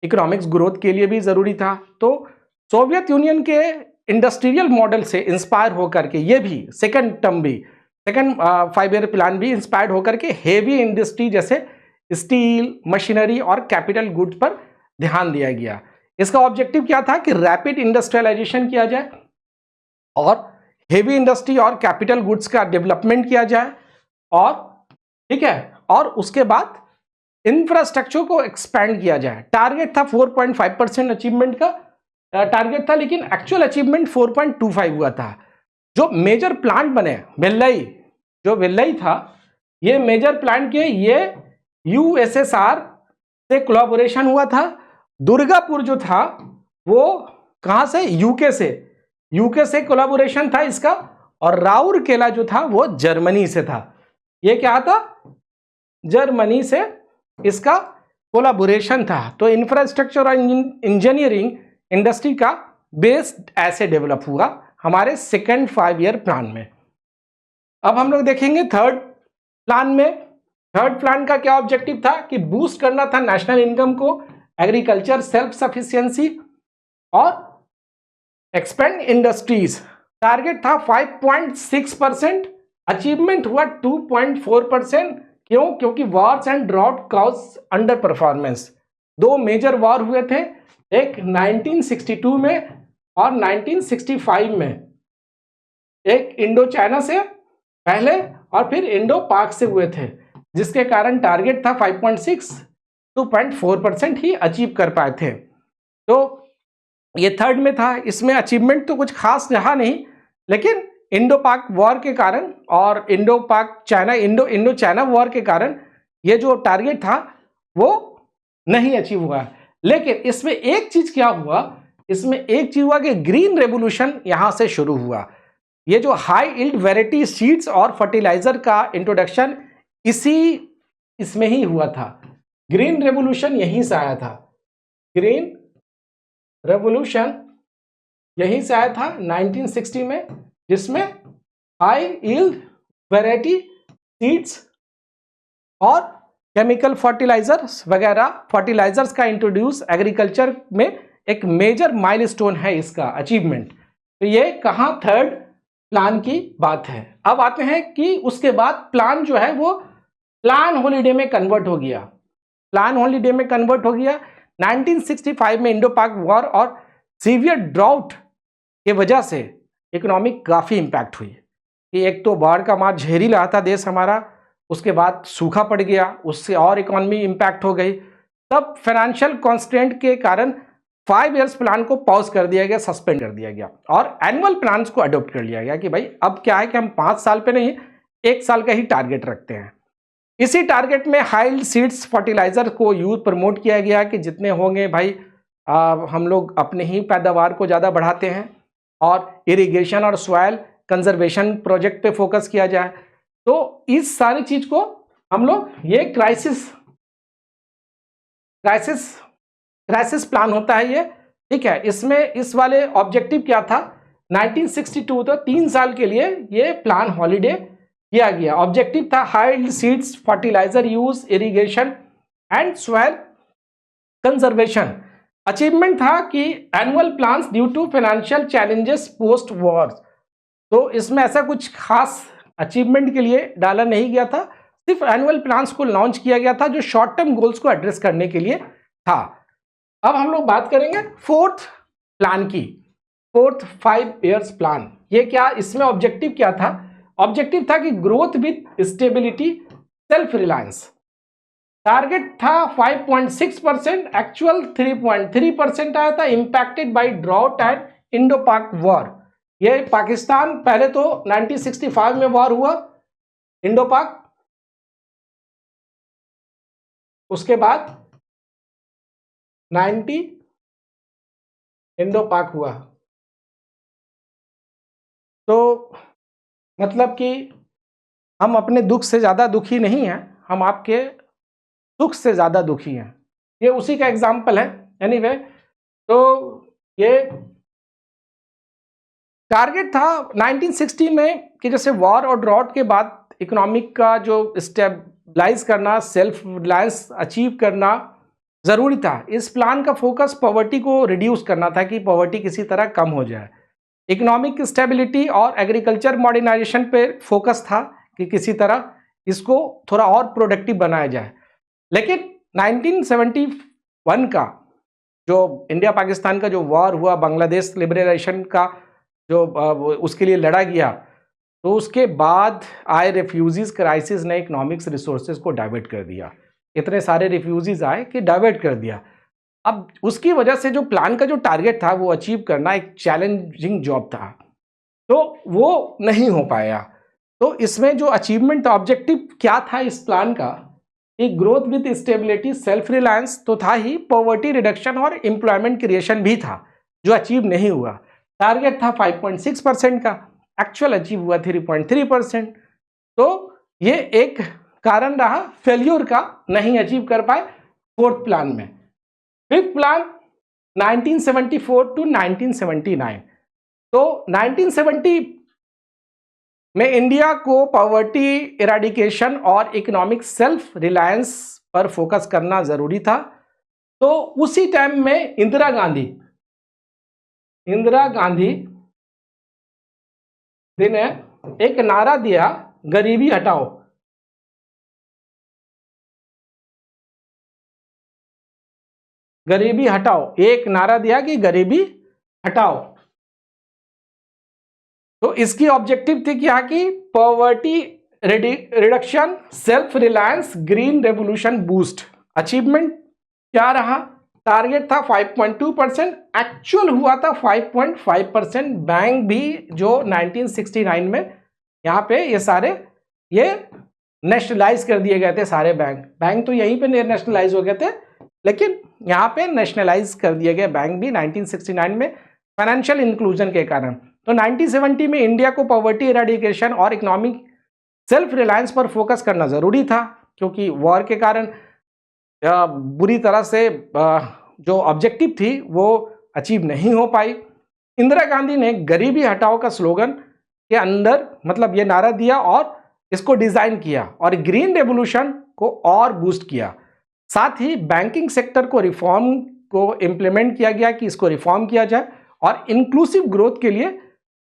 इकोनॉमिक्स ग्रोथ के लिए भी ज़रूरी था। तो सोवियत यूनियन के इंडस्ट्रियल मॉडल से इंस्पायर होकर के ये भी सेकंड 5 ईयर प्लान भी इंस्पायर्ड होकर के हेवी इंडस्ट्री जैसे स्टील, मशीनरी और कैपिटल गुड्स पर ध्यान दिया गया। इसका ऑब्जेक्टिव क्या था कि रैपिड इंडस्ट्रियलाइजेशन किया जाए और हेवी इंडस्ट्री और कैपिटल गुड्स का डेवलपमेंट किया जाए, और ठीक है, और उसके बाद इंफ्रास्ट्रक्चर को एक्सपेंड किया जाए। टारगेट था 4.5% अचीवमेंट का टारगेट था, लेकिन एक्चुअल अचीवमेंट 4.25 हुआ था। जो मेजर प्लांट बने, भिलाई था, ये मेजर प्लांट के ये यूएसएसआर से कोलैबोरेशन हुआ था। दुर्गापुर जो था वो कहां से, यूके से कोलैबोरेशन था इसका, और राउरकेला जो था वो जर्मनी से था। ये क्या था, जर्मनी से इसका कोलैबोरेशन था। तो इंफ्रास्ट्रक्चर और इंजीनियरिंग इंडस्ट्री का बेस ऐसे डेवलप हुआ हमारे सेकेंड 5 ईयर प्लान में। अब हम लोग देखेंगे थर्ड प्लान में। थर्ड प्लान का क्या ऑब्जेक्टिव था कि बूस्ट करना था नेशनल इनकम को, एग्रीकल्चर सेल्फ सफिशिएंसी और एक्सपेंड इंडस्ट्रीज। टारगेट था 5.6%, अचीवमेंट हुआ 2.4%। क्यों? क्योंकि wars and drought cause underperformance. 2 major war हुए थे, एक 1962 में और 1965 में। एक इंडो चाइना से पहले और फिर इंडो पाक से हुए थे, जिसके कारण टारगेट था 5.6, 2.4% ही अचीव कर पाए थे। तो ये थर्ड में था। इसमें अचीवमेंट तो कुछ खास रहा नहीं, लेकिन इंडो पाक वॉर के कारण और इंडो चाइना वॉर के कारण ये जो टारगेट था वो नहीं अचीव हुआ। लेकिन इसमें एक चीज क्या हुआ, कि ग्रीन रेवोल्यूशन यहां से शुरू हुआ। ये जो हाई यील्ड वैरायटी सीड्स और फर्टिलाइजर का इंट्रोडक्शन इसमें ही हुआ था। ग्रीन रेवोल्यूशन यहीं से आया था, ग्रीन रेवोल्यूशन यहीं से आया था 1960 में, जिसमें हाई यील्ड वैरायटी सीड्स और केमिकल फर्टिलाइजर्स का इंट्रोड्यूस एग्रीकल्चर में एक मेजर माइलस्टोन है इसका अचीवमेंट। तो ये कहां, थर्ड प्लान की बात है। अब आते हैं कि उसके बाद प्लान जो है वो प्लान हॉलीडे में कन्वर्ट हो गया। 1965 में इंडो पाक वॉर और सीवियर ड्राउट के वजह से इकोनॉमिक काफ़ी इम्पैक्ट हुई कि एक तो बाढ़ का मार झेल रहा था देश हमारा, उसके बाद सूखा पड़ गया, उससे और इकोनॉमी इम्पैक्ट हो गई। तब फाइनेंशियल कॉन्स्ट्रेंट के कारण 5 इयर्स प्लान को पॉज कर दिया गया, सस्पेंड कर दिया गया, और एनुअल प्लान्स को अडॉप्ट कर लिया गया कि भाई अब क्या है कि हम 5 साल पे नहीं 1 साल का ही टारगेट रखते हैं। इसी टारगेट में हाई सीड्स फर्टिलाइजर को यूज प्रमोट किया गया कि जितने होंगे भाई हम लोग अपने ही पैदावार को ज़्यादा बढ़ाते हैं, और इरिगेशन और सॉइल कंजर्वेशन प्रोजेक्ट पे फोकस किया जाए। तो इस सारी चीज को हम लोग, ये क्राइसिस प्लान होता है ये, ठीक है। इसमें इस वाले ऑब्जेक्टिव क्या था 1962 तो 3 साल के लिए ये प्लान हॉलीडे किया गया। ऑब्जेक्टिव था high seeds, fertilizer use, irrigation and soil conservation. Achievement था कि annual plans due to financial challenges post war. तो इसमें ऐसा कुछ खास अचीवमेंट के लिए डाला नहीं गया था, सिर्फ एनुअल प्लान्स को लॉन्च किया गया था जो शॉर्ट टर्म गोल्स को एड्रेस करने के लिए था। अब हम लोग बात करेंगे फोर्थ प्लान की, फोर्थ 5 इयर्स प्लान। ये क्या, इसमें ऑब्जेक्टिव क्या था? ऑब्जेक्टिव था कि growth with stability, self reliance. Target था 5.6%, एक्चुअल 3.3% आया था। Impacted by drought and Indo पाक वॉर। ये पाकिस्तान, पहले तो 1965 में वॉर हुआ इंडो पाक, उसके बाद 90 इंडो पाक हुआ। तो मतलब कि हम अपने दुख से ज्यादा दुखी नहीं हैं, हम आपके सुख से ज्यादा दुखी हैं। ये उसी का एग्जाम्पल है। एनीवे, तो ये टारगेट था 1960 में कि जैसे वॉर और ड्रॉट के बाद इकोनॉमिक का जो स्टेबलाइज करना, सेल्फ रिलायंस अचीव करना जरूरी था। इस प्लान का फोकस पॉवर्टी को रिड्यूस करना था कि पॉवर्टी किसी तरह कम हो जाए। इकोनॉमिक स्टेबिलिटी और एग्रीकल्चर मॉडर्नाइजेशन पे फोकस था कि किसी तरह इसको थोड़ा और प्रोडक्टिव बनाया जाए। लेकिन 1971 का जो इंडिया पाकिस्तान का जो वॉर हुआ, बांग्लादेश लिबरेशन का जो उसके लिए लड़ा गया, तो उसके बाद आए रेफ्यूजीज क्राइसिस ने इकोनॉमिक्स रिसोर्सेज को डाइवर्ट कर दिया। इतने सारे रेफ्यूजीज आए कि डाइवर्ट कर दिया। अब उसकी वजह से जो प्लान का जो टारगेट था वो अचीव करना एक चैलेंजिंग जॉब था, तो वो नहीं हो पाया। तो इसमें जो अचीवमेंट ऑब्जेक्टिव क्या था इस प्लान का, एक growth with stability, self reliance तो था ही, पॉवर्टी रिडक्शन और एम्प्लॉयमेंट क्रिएशन भी था जो अचीव नहीं हुआ। टारगेट था 5.6% का, एक्चुअल अचीव हुआ 3.3%। तो ये एक कारण रहा फेल्यूर का, नहीं अचीव कर पाए फोर्थ प्लान में। Fifth plan 1974 to 1979। तो 1970 में इंडिया को पॉवर्टी इराडिकेशन और इकोनॉमिक सेल्फ रिलायंस पर फोकस करना जरूरी था। तो उसी टाइम में इंदिरा गांधी ने एक नारा दिया, गरीबी हटाओ। गरीबी हटाओ, एक नारा दिया कि गरीबी हटाओ। तो इसकी ऑब्जेक्टिव थी क्या कि poverty reduction, self reliance, green revolution boost. Achievement क्या रहा? टारगेट था 5.2%, एक्चुअल हुआ था 5.5%। बैंक भी जो 1969 में यहाँ पे ये नेशनलाइज कर दिए गए थे सारे बैंक तो यहीं पे नेशनलाइज हो गए थे, लेकिन यहाँ पे नेशनलाइज कर दिए गए बैंक भी 1969 में फाइनेंशियल इंक्लूजन के कारण। तो 1970 में इंडिया को पॉवर्टी इराडिकेशन और इकोनॉमिक सेल्फ रिलायंस पर फोकस करना जरूरी था, क्योंकि वॉर के कारण बुरी तरह से जो ऑब्जेक्टिव थी वो अचीव नहीं हो पाई। इंदिरा गांधी ने गरीबी हटाओ का स्लोगन के अंदर मतलब ये नारा दिया और इसको डिजाइन किया और ग्रीन रेवोल्यूशन को और बूस्ट किया। साथ ही बैंकिंग सेक्टर को रिफॉर्म को इम्प्लीमेंट किया गया कि इसको रिफॉर्म किया जाए और इंक्लूसिव ग्रोथ के लिए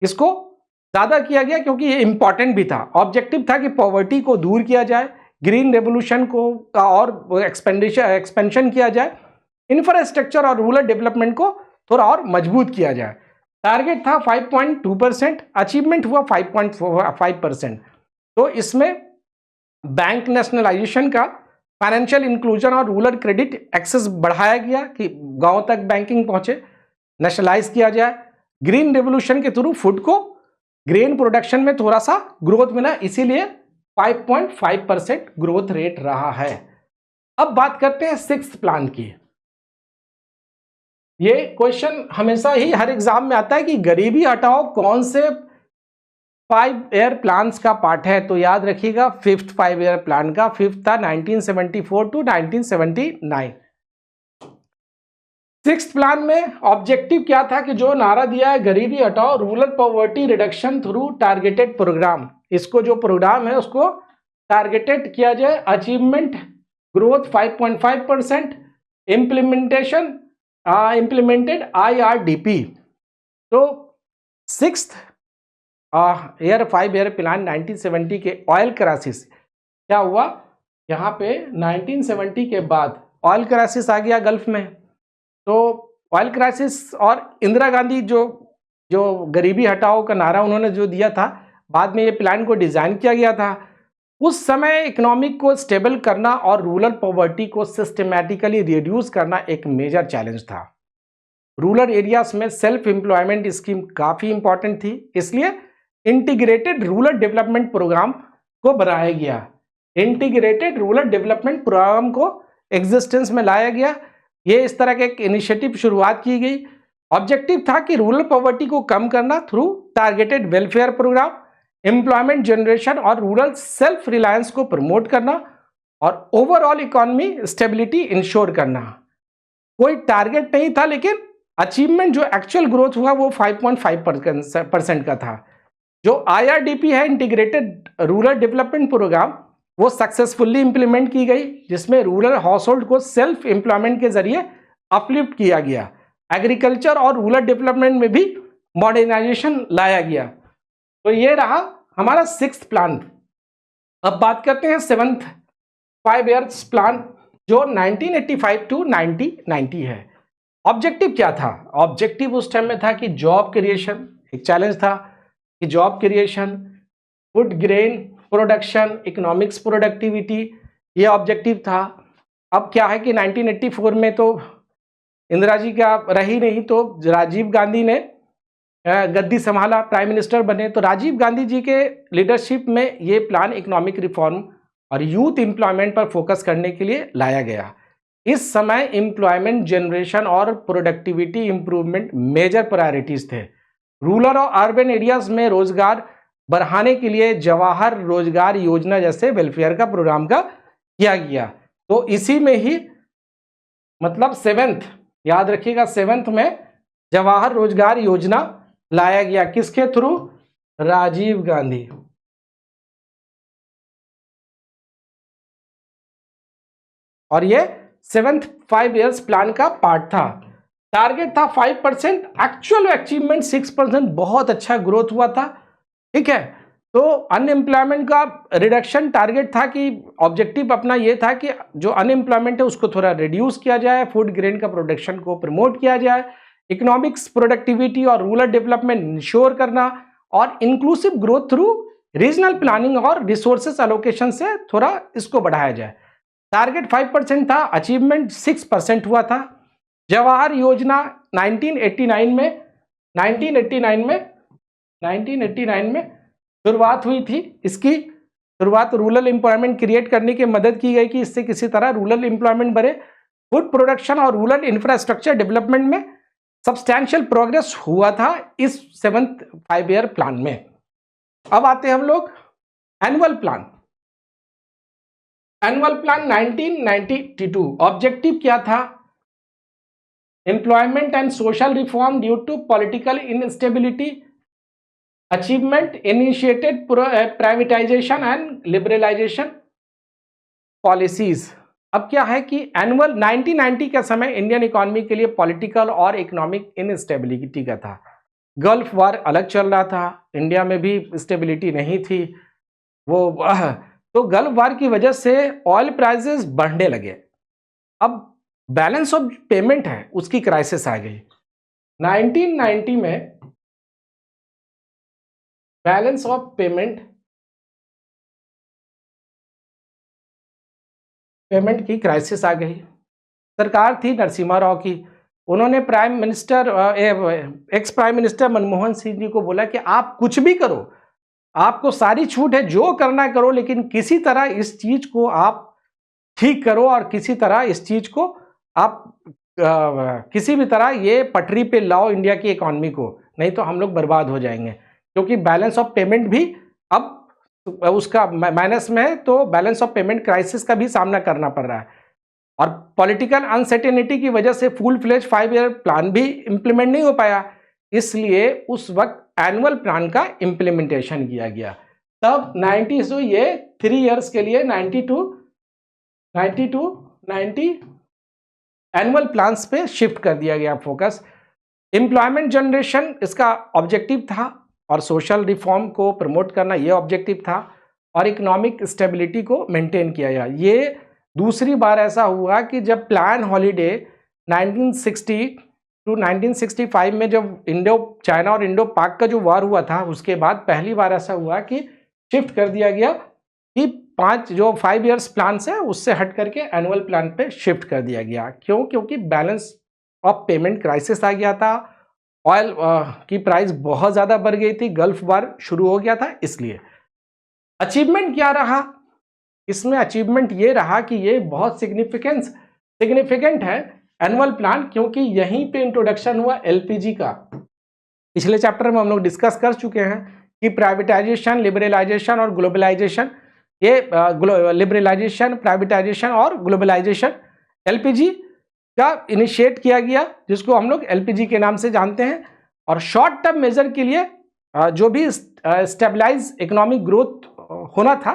इसको ज्यादा किया गया, क्योंकि ये इंपॉर्टेंट भी था। ऑब्जेक्टिव था कि पॉवर्टी को दूर किया जाए, ग्रीन रेवोल्यूशन को का और एक्सपेंशन किया जाए, इंफ्रास्ट्रक्चर और रूरल डेवलपमेंट को थोड़ा और मजबूत किया जाए। टारगेट था 5.2%, अचीवमेंट हुआ 5.5%। तो इसमें बैंक नेशनलाइजेशन का, फाइनेंशियल इंक्लूजन और रूरल क्रेडिट एक्सेस बढ़ाया गया कि गांव तक बैंकिंग पहुंचे, नेशनलाइज किया जाए। ग्रीन रेवोल्यूशन के थ्रू फूड को ग्रेन प्रोडक्शन में थोड़ा सा ग्रोथ मिला, इसीलिए 5.5% ग्रोथ रेट रहा है। अब बात करते हैं सिक्स्थ प्लान की। ये क्वेश्चन हमेशा ही हर एग्जाम में आता है कि गरीबी हटाओ कौन से 5 ईयर प्लान्स का पार्ट है, तो याद रखिएगा फिफ्थ 5 ईयर प्लान का। फिफ्थ था 1974 टू 1979। सिक्स्थ प्लान में ऑब्जेक्टिव क्या था कि जो नारा दिया है गरीबी हटाओ, rural poverty reduction through targeted programme, इसको जो प्रोग्राम है उसको टारगेटेड किया जाए, अचीवमेंट ग्रोथ 5.5%, इम्प्लीमेंटेड IRDP। तो सिक्स्थ ईयर 5 ईयर प्लान 1970 के ऑयल क्राइसिस क्या हुआ, यहाँ पे 1970 के बाद ऑयल क्राइसिस आ गया गल्फ में। तो ऑयल क्राइसिस और इंदिरा गांधी जो गरीबी हटाओ का नारा उन्होंने जो दिया था, बाद में ये प्लान को डिजाइन किया गया था। उस समय इकोनॉमिक को स्टेबल करना और रूरल पॉवर्टी को सिस्टमैटिकली रिड्यूस करना एक मेजर चैलेंज था। रूरल एरियाज में सेल्फ एम्प्लॉयमेंट स्कीम काफ़ी इंपॉर्टेंट थी, इसलिए इंटीग्रेटेड रूरल डेवलपमेंट प्रोग्राम को बनाया गया। इंटीग्रेटेड रूरल डेवलपमेंट प्रोग्राम को एग्जिस्टेंस में लाया गया। ये इस तरह के एक इनिशिएटिव शुरुआत की गई। ऑब्जेक्टिव था कि रूरल पॉवर्टी को कम करना through targeted welfare programme, employment generation और रूरल सेल्फ रिलायंस को प्रमोट करना और ओवरऑल इकोनॉमी स्टेबिलिटी इंश्योर करना। कोई टारगेट नहीं था, लेकिन अचीवमेंट जो एक्चुअल ग्रोथ हुआ वो 5.5% का था। जो IRDP है, इंटीग्रेटेड रूरल डेवलपमेंट प्रोग्राम, वो सक्सेसफुली इंप्लीमेंट की गई, जिसमें रूरल हाउस होल्ड को सेल्फ एम्प्लॉयमेंट के जरिए अपलिफ्ट किया गया। एग्रीकल्चर और रूरल डेवलपमेंट में भी मॉडर्नाइजेशन लाया गया। तो ये रहा हमारा सिक्स्थ प्लान। अब बात करते हैं सेवंथ 5 ईयर्स प्लान, जो 1985 टू 1990 है। ऑब्जेक्टिव क्या था? ऑब्जेक्टिव उस टाइम में था कि जॉब क्रिएशन, एक चैलेंज था कि job creation, food grain production, economics productivity, ये ऑब्जेक्टिव था। अब क्या है कि 1984 में तो इंदिरा जी का रही नहीं, तो राजीव गांधी ने गद्दी संभाला, प्राइम मिनिस्टर बने। तो राजीव गांधी जी के लीडरशिप में ये प्लान इकोनॉमिक रिफॉर्म और यूथ एम्प्लॉयमेंट पर फोकस करने के लिए लाया गया। इस समय एम्प्लॉयमेंट जनरेशन और प्रोडक्टिविटी इंप्रूवमेंट मेजर प्रायोरिटीज थे। रूरल और अर्बन एरियाज में रोजगार बढ़ाने के लिए जवाहर रोजगार योजना जैसे वेलफेयर का प्रोग्राम का किया गया। तो इसी में ही मतलब सेवेंथ, याद रखिएगा, सेवेंथ में जवाहर रोजगार योजना लाया गया। किसके थ्रू? राजीव गांधी। और ये सेवेंथ 5 ईयर्स प्लान का पार्ट था। टारगेट था 5%, एक्चुअल अचीवमेंट 6%, बहुत अच्छा ग्रोथ हुआ था। ठीक है। तो अनएम्प्लॉयमेंट का रिडक्शन टारगेट था कि ऑब्जेक्टिव अपना ये था कि जो अनएम्प्लॉयमेंट है उसको थोड़ा रिड्यूस किया जाए, फूड ग्रेन का प्रोडक्शन को प्रमोट किया जाए, इकोनॉमिक्स प्रोडक्टिविटी और रूरल डेवलपमेंट इंश्योर करना और inclusive growth through regional planning और रिसोर्सेस एलोकेशन से थोड़ा इसको बढ़ाया जाए। टारगेट 5% था, अचीवमेंट 6% हुआ था। जवाहर योजना 1989 में शुरुआत हुई थी। इसकी शुरुआत रूरल एम्प्लॉयमेंट क्रिएट करने की मदद की गई कि इससे किसी तरह रूरल एम्प्लॉयमेंट बढ़े। फूड प्रोडक्शन और रूरल इंफ्रास्ट्रक्चर डेवलपमेंट में सब्सटैंशियल प्रोग्रेस हुआ था इस सेवंथ 5 ईयर प्लान में। अब आते हैं हम लोग annual plan. Annual plan 1992। Objective क्या था? Employment and social reform due to political instability, achievement initiated privatization and liberalization policies. अब क्या है कि एनुअल 1990 का समय इंडियन इकोनॉमी के लिए पॉलिटिकल और इकोनॉमिक इनस्टेबिलिटी का था। गल्फ वार अलग चल रहा था, इंडिया में भी स्टेबिलिटी नहीं थी। तो गल्फ वार की वजह से ऑयल प्राइसेस बढ़ने लगे। अब बैलेंस ऑफ पेमेंट है उसकी क्राइसिस आ गई। 1990 में बैलेंस ऑफ पेमेंट की क्राइसिस आ गई। सरकार थी नरसिम्हा राव की, उन्होंने prime minister ex prime minister Manmohan Singh ji को बोला कि आप कुछ भी करो, आपको सारी छूट है, जो करना करो, लेकिन किसी तरह इस चीज को आप ठीक करो और किसी तरह इस चीज को आप किसी भी तरह ये पटरी पे लाओ इंडिया की इकोनॉमी को, नहीं तो हम लोग बर्बाद हो जाएंगे। क्योंकि बैलेंस ऑफ पेमेंट भी अब उसका माइनस में है, तो बैलेंस ऑफ पेमेंट क्राइसिस का भी सामना करना पड़ रहा है। और पॉलिटिकल अनसर्टेनिटी की वजह से फुल फ्लेज 5 ईयर प्लान भी इम्प्लीमेंट नहीं हो पाया, इसलिए उस वक्त एनुअल प्लान का इम्प्लीमेंटेशन किया गया। तब 90 से ये 3 इयर्स के लिए 90 एनुअल प्लान्स पे शिफ्ट कर दिया गया फोकस। एम्प्लॉयमेंट जनरेशन इसका ऑब्जेक्टिव था और सोशल रिफॉर्म को प्रमोट करना ये ऑब्जेक्टिव था और इकोनॉमिक स्टेबिलिटी को मेंटेन किया गया। ये दूसरी बार ऐसा हुआ कि जब प्लान हॉलीडे 1960 टू 1965 में जब इंडो चाइना और इंडो पाक का जो वॉर हुआ था, उसके बाद पहली बार ऐसा हुआ कि शिफ्ट कर दिया गया कि 5 इयर्स प्लान से उससे हट करके एनुअल प्लान पे शिफ्ट कर दिया गया। क्यों? क्योंकि बैलेंस ऑफ पेमेंट क्राइसिस आ गया था, ऑयल की प्राइस बहुत ज़्यादा बढ़ गई थी, गल्फ वार शुरू हो गया था। इसलिए अचीवमेंट क्या रहा इसमें? अचीवमेंट ये रहा कि ये बहुत सिग्निफिकेंट है एनुअल प्लान, क्योंकि यहीं पे इंट्रोडक्शन हुआ एलपीजी का। पिछले चैप्टर में हम लोग डिस्कस कर चुके हैं कि प्राइवेटाइजेशन, लिबरलाइजेशन और ग्लोबलाइजेशन, ये लिबरलाइजेशन, प्राइवेटाइजेशन और ग्लोबलाइजेशन एलपीजी का इनिशिएट किया गया, जिसको हम लोग एलपीजी के नाम से जानते हैं। और शॉर्ट टर्म मेजर के लिए जो भी स्टेबलाइज इकोनॉमिक ग्रोथ होना था,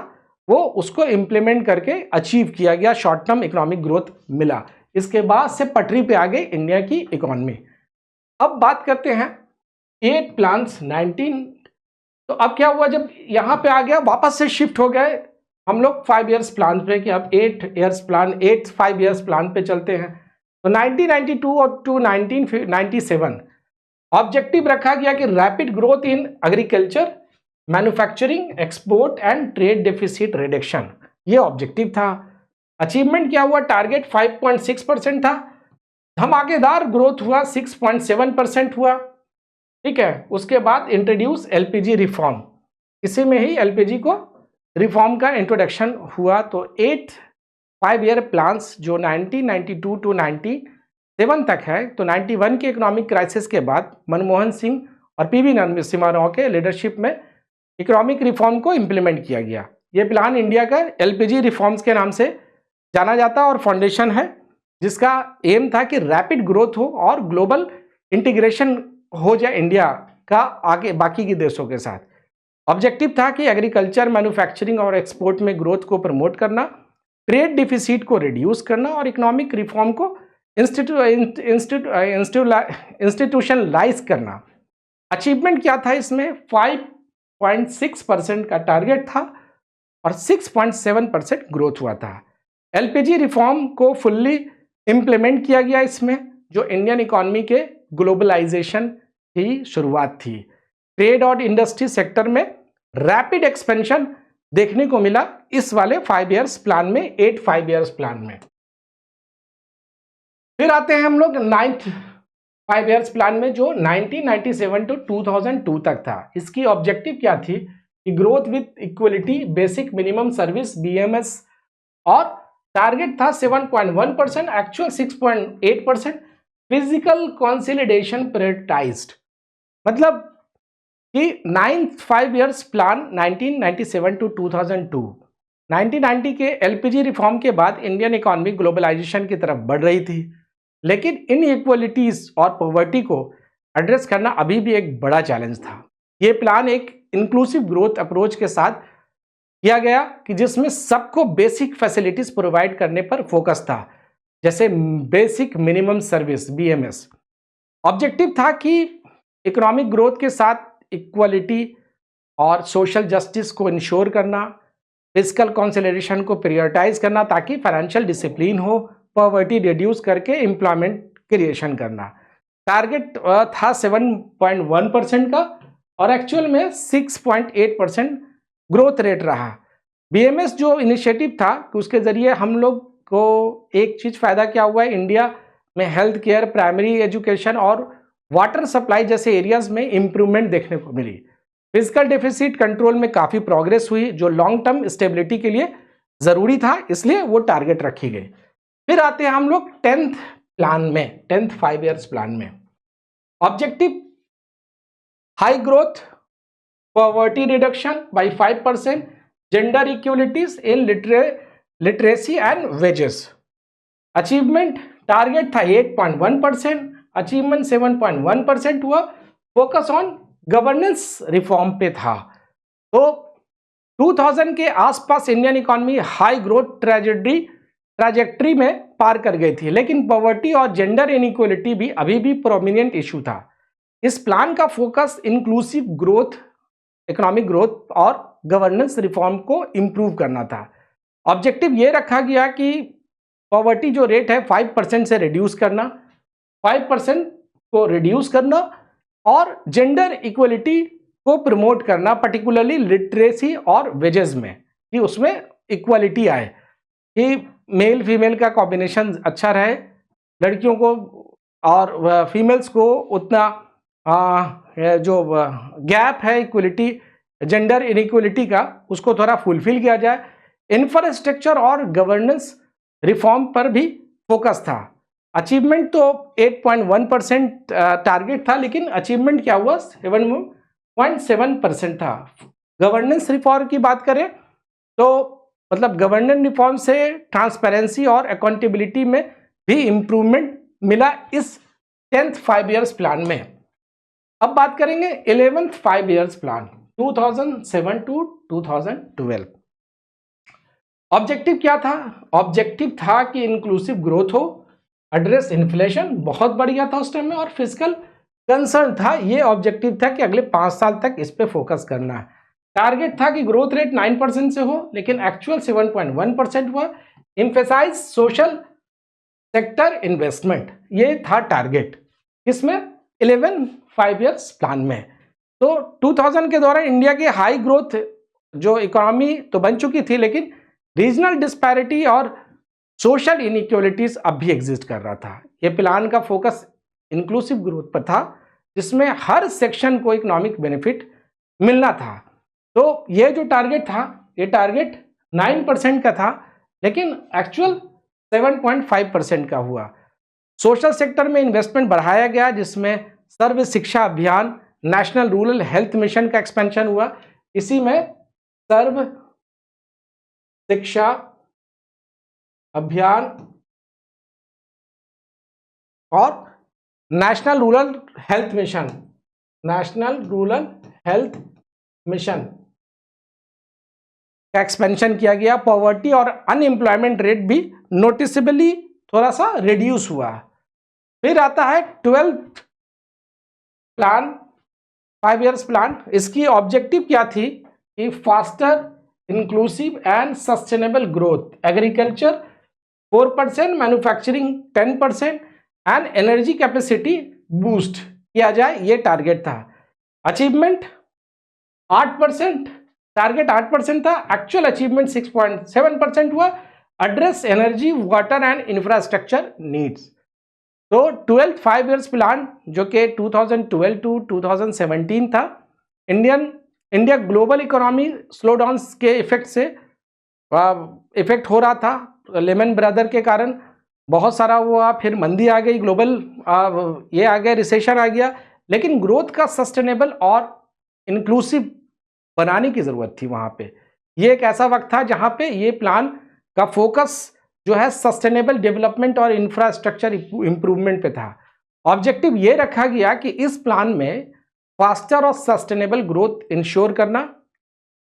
वो उसको इम्प्लीमेंट करके अचीव किया गया, शॉर्ट टर्म इकोनॉमिक ग्रोथ मिला। इसके बाद से पटरी पे आ गई इंडिया की इकोनॉमी। अब बात करते हैं 8 प्लान्स 19। तो अब क्या हुआ, जब यहाँ पे आ गया वापस से शिफ्ट हो गए हम लोग 5 इयर्स प्लान पे कि अब 5 इयर्स प्लान पे चलते हैं। तो 1992 और टू 1997 ऑब्जेक्टिव रखा गया कि rapid growth in agriculture, manufacturing, export and trade deficit reduction, ये ऑब्जेक्टिव था। अचीवमेंट क्या हुआ? टारगेट 5.6% था, धमाकेदार ग्रोथ हुआ, 6.7% हुआ। ठीक है, उसके बाद इंट्रोड्यूस एलपीजी रिफॉर्म, इसी में ही एलपीजी को रिफॉर्म का इंट्रोडक्शन हुआ। तो 5 ईयर प्लान्स जो 1992 टू 97 तक है। तो 91 के इकोनॉमिक क्राइसिस के बाद मनमोहन सिंह और पीवी नरसिम्हा राव के लीडरशिप में इकोनॉमिक रिफॉर्म को इम्प्लीमेंट किया गया। ये प्लान इंडिया का एलपीजी रिफॉर्म्स के नाम से जाना जाता और फाउंडेशन है, जिसका एम था कि रैपिड ग्रोथ हो और ग्लोबल इंटीग्रेशन हो जाए इंडिया का आगे बाकी के देशों के साथ। ऑब्जेक्टिव था कि एग्रीकल्चर, मैन्युफैक्चरिंग और एक्सपोर्ट में ग्रोथ को प्रमोट करना, ट्रेड डिफिसिट को रिड्यूस करना और इकोनॉमिक रिफॉर्म को इंस्टीट्यूशनलाइज करना। अचीवमेंट क्या था इसमें? 5.6% का टारगेट था और 6.7% ग्रोथ हुआ था। एलपीजी रिफॉर्म को फुल्ली इम्प्लीमेंट किया गया इसमें, जो इंडियन इकोनॉमी के ग्लोबलाइजेशन की शुरुआत थी। ट्रेड और इंडस्ट्री सेक्टर में रैपिड एक्सपेंशन देखने को मिला इस वाले 5 इयर्स प्लान में, 5 इयर्स प्लान में। फिर आते हैं हम लोग 9th 5 इयर्स प्लान में, जो 1997 टू 2002 तक था। इसकी ऑब्जेक्टिव क्या थी कि growth with equality, basic minimum service BMS, और टारगेट था 7.1%, एक्चुअल 6.8%। फिजिकल कंसोलिडेशन प्रायोरिटाइज्ड, मतलब कि 9th 5 इयर्स प्लान 1997 टू 2002, 1990 के एलपीजी रिफॉर्म के बाद इंडियन इकोनॉमी ग्लोबलाइजेशन की तरफ बढ़ रही थी, लेकिन इन इक्वलिटीज और पॉवर्टी को एड्रेस करना अभी भी एक बड़ा चैलेंज था। ये प्लान एक इंक्लूसिव ग्रोथ अप्रोच के साथ किया गया कि जिसमें सबको बेसिक फैसिलिटीज प्रोवाइड करने पर फोकस था, जैसे basic minimum service BMS. Objective था कि इकोनॉमिक ग्रोथ के साथ इक्वलिटी और सोशल जस्टिस को इंश्योर करना, फिजिकल कंसोलिडेशन को प्रायोरिटाइज करना ताकि फाइनेंशियल डिसिप्लिन हो, पॉवर्टी रिड्यूस करके एम्प्लॉयमेंट क्रिएशन करना। टारगेट था 7.1% का और एक्चुअल में 6.8% ग्रोथ रेट रहा। बीएमएस जो इनिशिएटिव था कि उसके जरिए हम लोग को एक चीज फायदा क्या हुआ है, इंडिया में हेल्थ केयर, प्राइमरी एजुकेशन और वाटर सप्लाई जैसे एरियाज में इंप्रूवमेंट देखने को मिली। फिजिकल डेफिसिट कंट्रोल में काफी प्रोग्रेस हुई, जो लॉन्ग टर्म स्टेबिलिटी के लिए जरूरी था, इसलिए वो टारगेट रखी गई। फिर आते हैं हम लोग 10th प्लान में, 10th 5 इयर्स प्लान में। Objective high growth, poverty reduction by 5%, gender equalities in literacy and wages. Achievement target था 8.1%, अचीवमेंट 7.1% हुआ। फोकस ऑन गवर्नेंस रिफॉर्म पे था। तो 2000 के आसपास Indian economy high growth trajectory में पार कर गई थी, लेकिन पॉवर्टी और जेंडर इनइक्वलिटी भी अभी भी प्रोमिनेंट इशू था। इस प्लान का focus inclusive growth, economic growth और गवर्नेंस रिफॉर्म को इंप्रूव करना था। ऑब्जेक्टिव ये रखा गया कि पॉवर्टी जो रेट है 5% से रिड्यूस करना, 5% को रिड्यूस करना और जेंडर इक्वलिटी को प्रमोट करना, पर्टिकुलरली लिटरेसी और वेजेस में, कि उसमें इक्वलिटी आए, कि मेल फीमेल का कॉम्बिनेशन अच्छा रहे, लड़कियों को और फीमेल्स को उतना जो गैप है इक्वलिटी, जेंडर इनइक्वलिटी का, उसको थोड़ा फुलफिल किया जाए। इंफ्रास्ट्रक्चर और गवर्नेंस रिफॉर्म पर भी फोकस था। अचीवमेंट तो 8.1% टारगेट था, लेकिन अचीवमेंट क्या हुआ, 7.7% था। गवर्नेंस रिफॉर्म की बात करें तो मतलब गवर्नेंस रिफॉर्म से ट्रांसपेरेंसी और अकाउंटेबिलिटी में भी इंप्रूवमेंट मिला इस 10th 5 इयर्स प्लान में। अब बात करेंगे 11th 5 years plan 2007 to 2012। Objective क्या था? ऑब्जेक्टिव था कि इंक्लूसिव ग्रोथ हो, एड्रेस इन्फ्लेशन बहुत बढ़ गया था उस टाइम में, और फिजिकल कंसर्न था। ये ऑब्जेक्टिव था कि अगले 5 साल तक इस पे फोकस करना है। टारगेट था कि ग्रोथ रेट 9% से हो, लेकिन एक्चुअल 7.1% हुआ। एम्फेसाइज सोशल सेक्टर इन्वेस्टमेंट, ये था टारगेट। इसमें 11 5 इयर्स प्लान में। तो 2000 के दौरान इंडिया की हाई ग्रोथ जो इकोनॉमी तो बन चुकी थी, लेकिन रीजनल डिस्पैरिटी और सोशल इनइक्वलिटीज अब भी एग्जिस्ट कर रहा था। ये प्लान का फोकस इंक्लूसिव ग्रोथ पर था, जिसमें हर सेक्शन को इकोनॉमिक बेनिफिट मिलना था। तो ये जो टारगेट था, ये टारगेट 9% का था, लेकिन एक्चुअल 7.5% का हुआ। सोशल सेक्टर में इन्वेस्टमेंट बढ़ाया गया, जिसमें सर्व शिक्षा अभियान, नेशनल रूरल हेल्थ मिशन का एक्सपेंशन हुआ। इसी में सर्व शिक्षा अभियान और national rural health mission, national rural health mission का एक्सपेंशन किया गया। पॉवर्टी और अनएम्प्लॉयमेंट रेट भी नोटिसेबली थोड़ा सा रिड्यूस हुआ। फिर आता है 12th प्लान 5 इयर्स प्लान। इसकी ऑब्जेक्टिव क्या थी कि faster inclusive and sustainable growth, agriculture 4%, manufacturing 10% and energy capacity boost किया जाए, ये टारगेट था। अचीवमेंट 8%, टारगेट 8% था, एक्चुअल अचीवमेंट 6.7% हुआ। Address energy, water and infrastructure needs. तो 12th 5 इयर्स प्लान जो कि 2012 to 2017 था, इंडिया ग्लोबल इकोनॉमी स्लोडाउन के इफेक्ट से इफेक्ट हो रहा था। लेमन ब्रदर के कारण बहुत सारा हुआ, फिर मंदी आ गई, ग्लोबल ये आ गया, रिसेशन आ गया। लेकिन ग्रोथ का सस्टेनेबल और इंक्लूसिव बनाने की ज़रूरत थी वहाँ पे। ये एक ऐसा वक्त था जहाँ पे ये प्लान का फोकस जो है सस्टेनेबल डेवलपमेंट और इंफ्रास्ट्रक्चर इंप्रूवमेंट पे था। ऑब्जेक्टिव ये रखा गया कि इस प्लान में फास्टर और सस्टेनेबल ग्रोथ इंश्योर करना।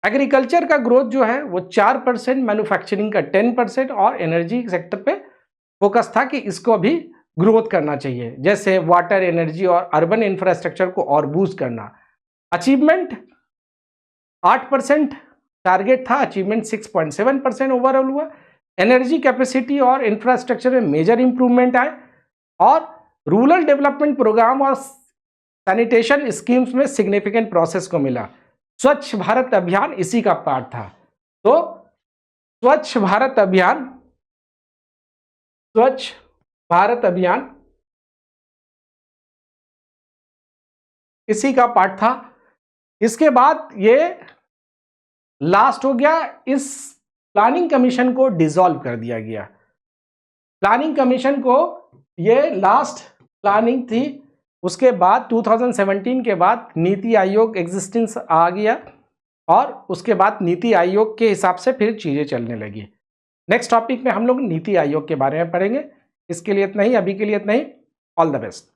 एग्रीकल्चर का ग्रोथ जो है वो 4%, मैन्युफैक्चरिंग का 10% और एनर्जी सेक्टर पे फोकस था कि इसको भी ग्रोथ करना चाहिए, जैसे वाटर, एनर्जी और अर्बन इंफ्रास्ट्रक्चर को और बूस्ट करना। अचीवमेंट 8% टारगेट था, अचीवमेंट 6.7% ओवरऑल हुआ। एनर्जी कैपेसिटी और इंफ्रास्ट्रक्चर में मेजर इंप्रूवमेंट आए और रूरल डेवलपमेंट प्रोग्राम और सैनिटेशन स्कीम्स में सिग्निफिकेंट प्रोसेस को मिला। स्वच्छ भारत अभियान इसी का पार्ट था। तो स्वच्छ भारत अभियान इसी का पार्ट था। इसके बाद ये लास्ट हो गया, इस प्लानिंग कमीशन को डिसॉल्व कर दिया गया। प्लानिंग कमीशन को ये लास्ट प्लानिंग थी। उसके बाद 2017 के बाद नीति आयोग एग्जिस्टेंस आ गया और उसके बाद नीति आयोग के हिसाब से फिर चीज़ें चलने लगी। नेक्स्ट टॉपिक में हम लोग नीति आयोग के बारे में पढ़ेंगे। इसके लिए इतना ही, अभी के लिए इतना ही। All the best.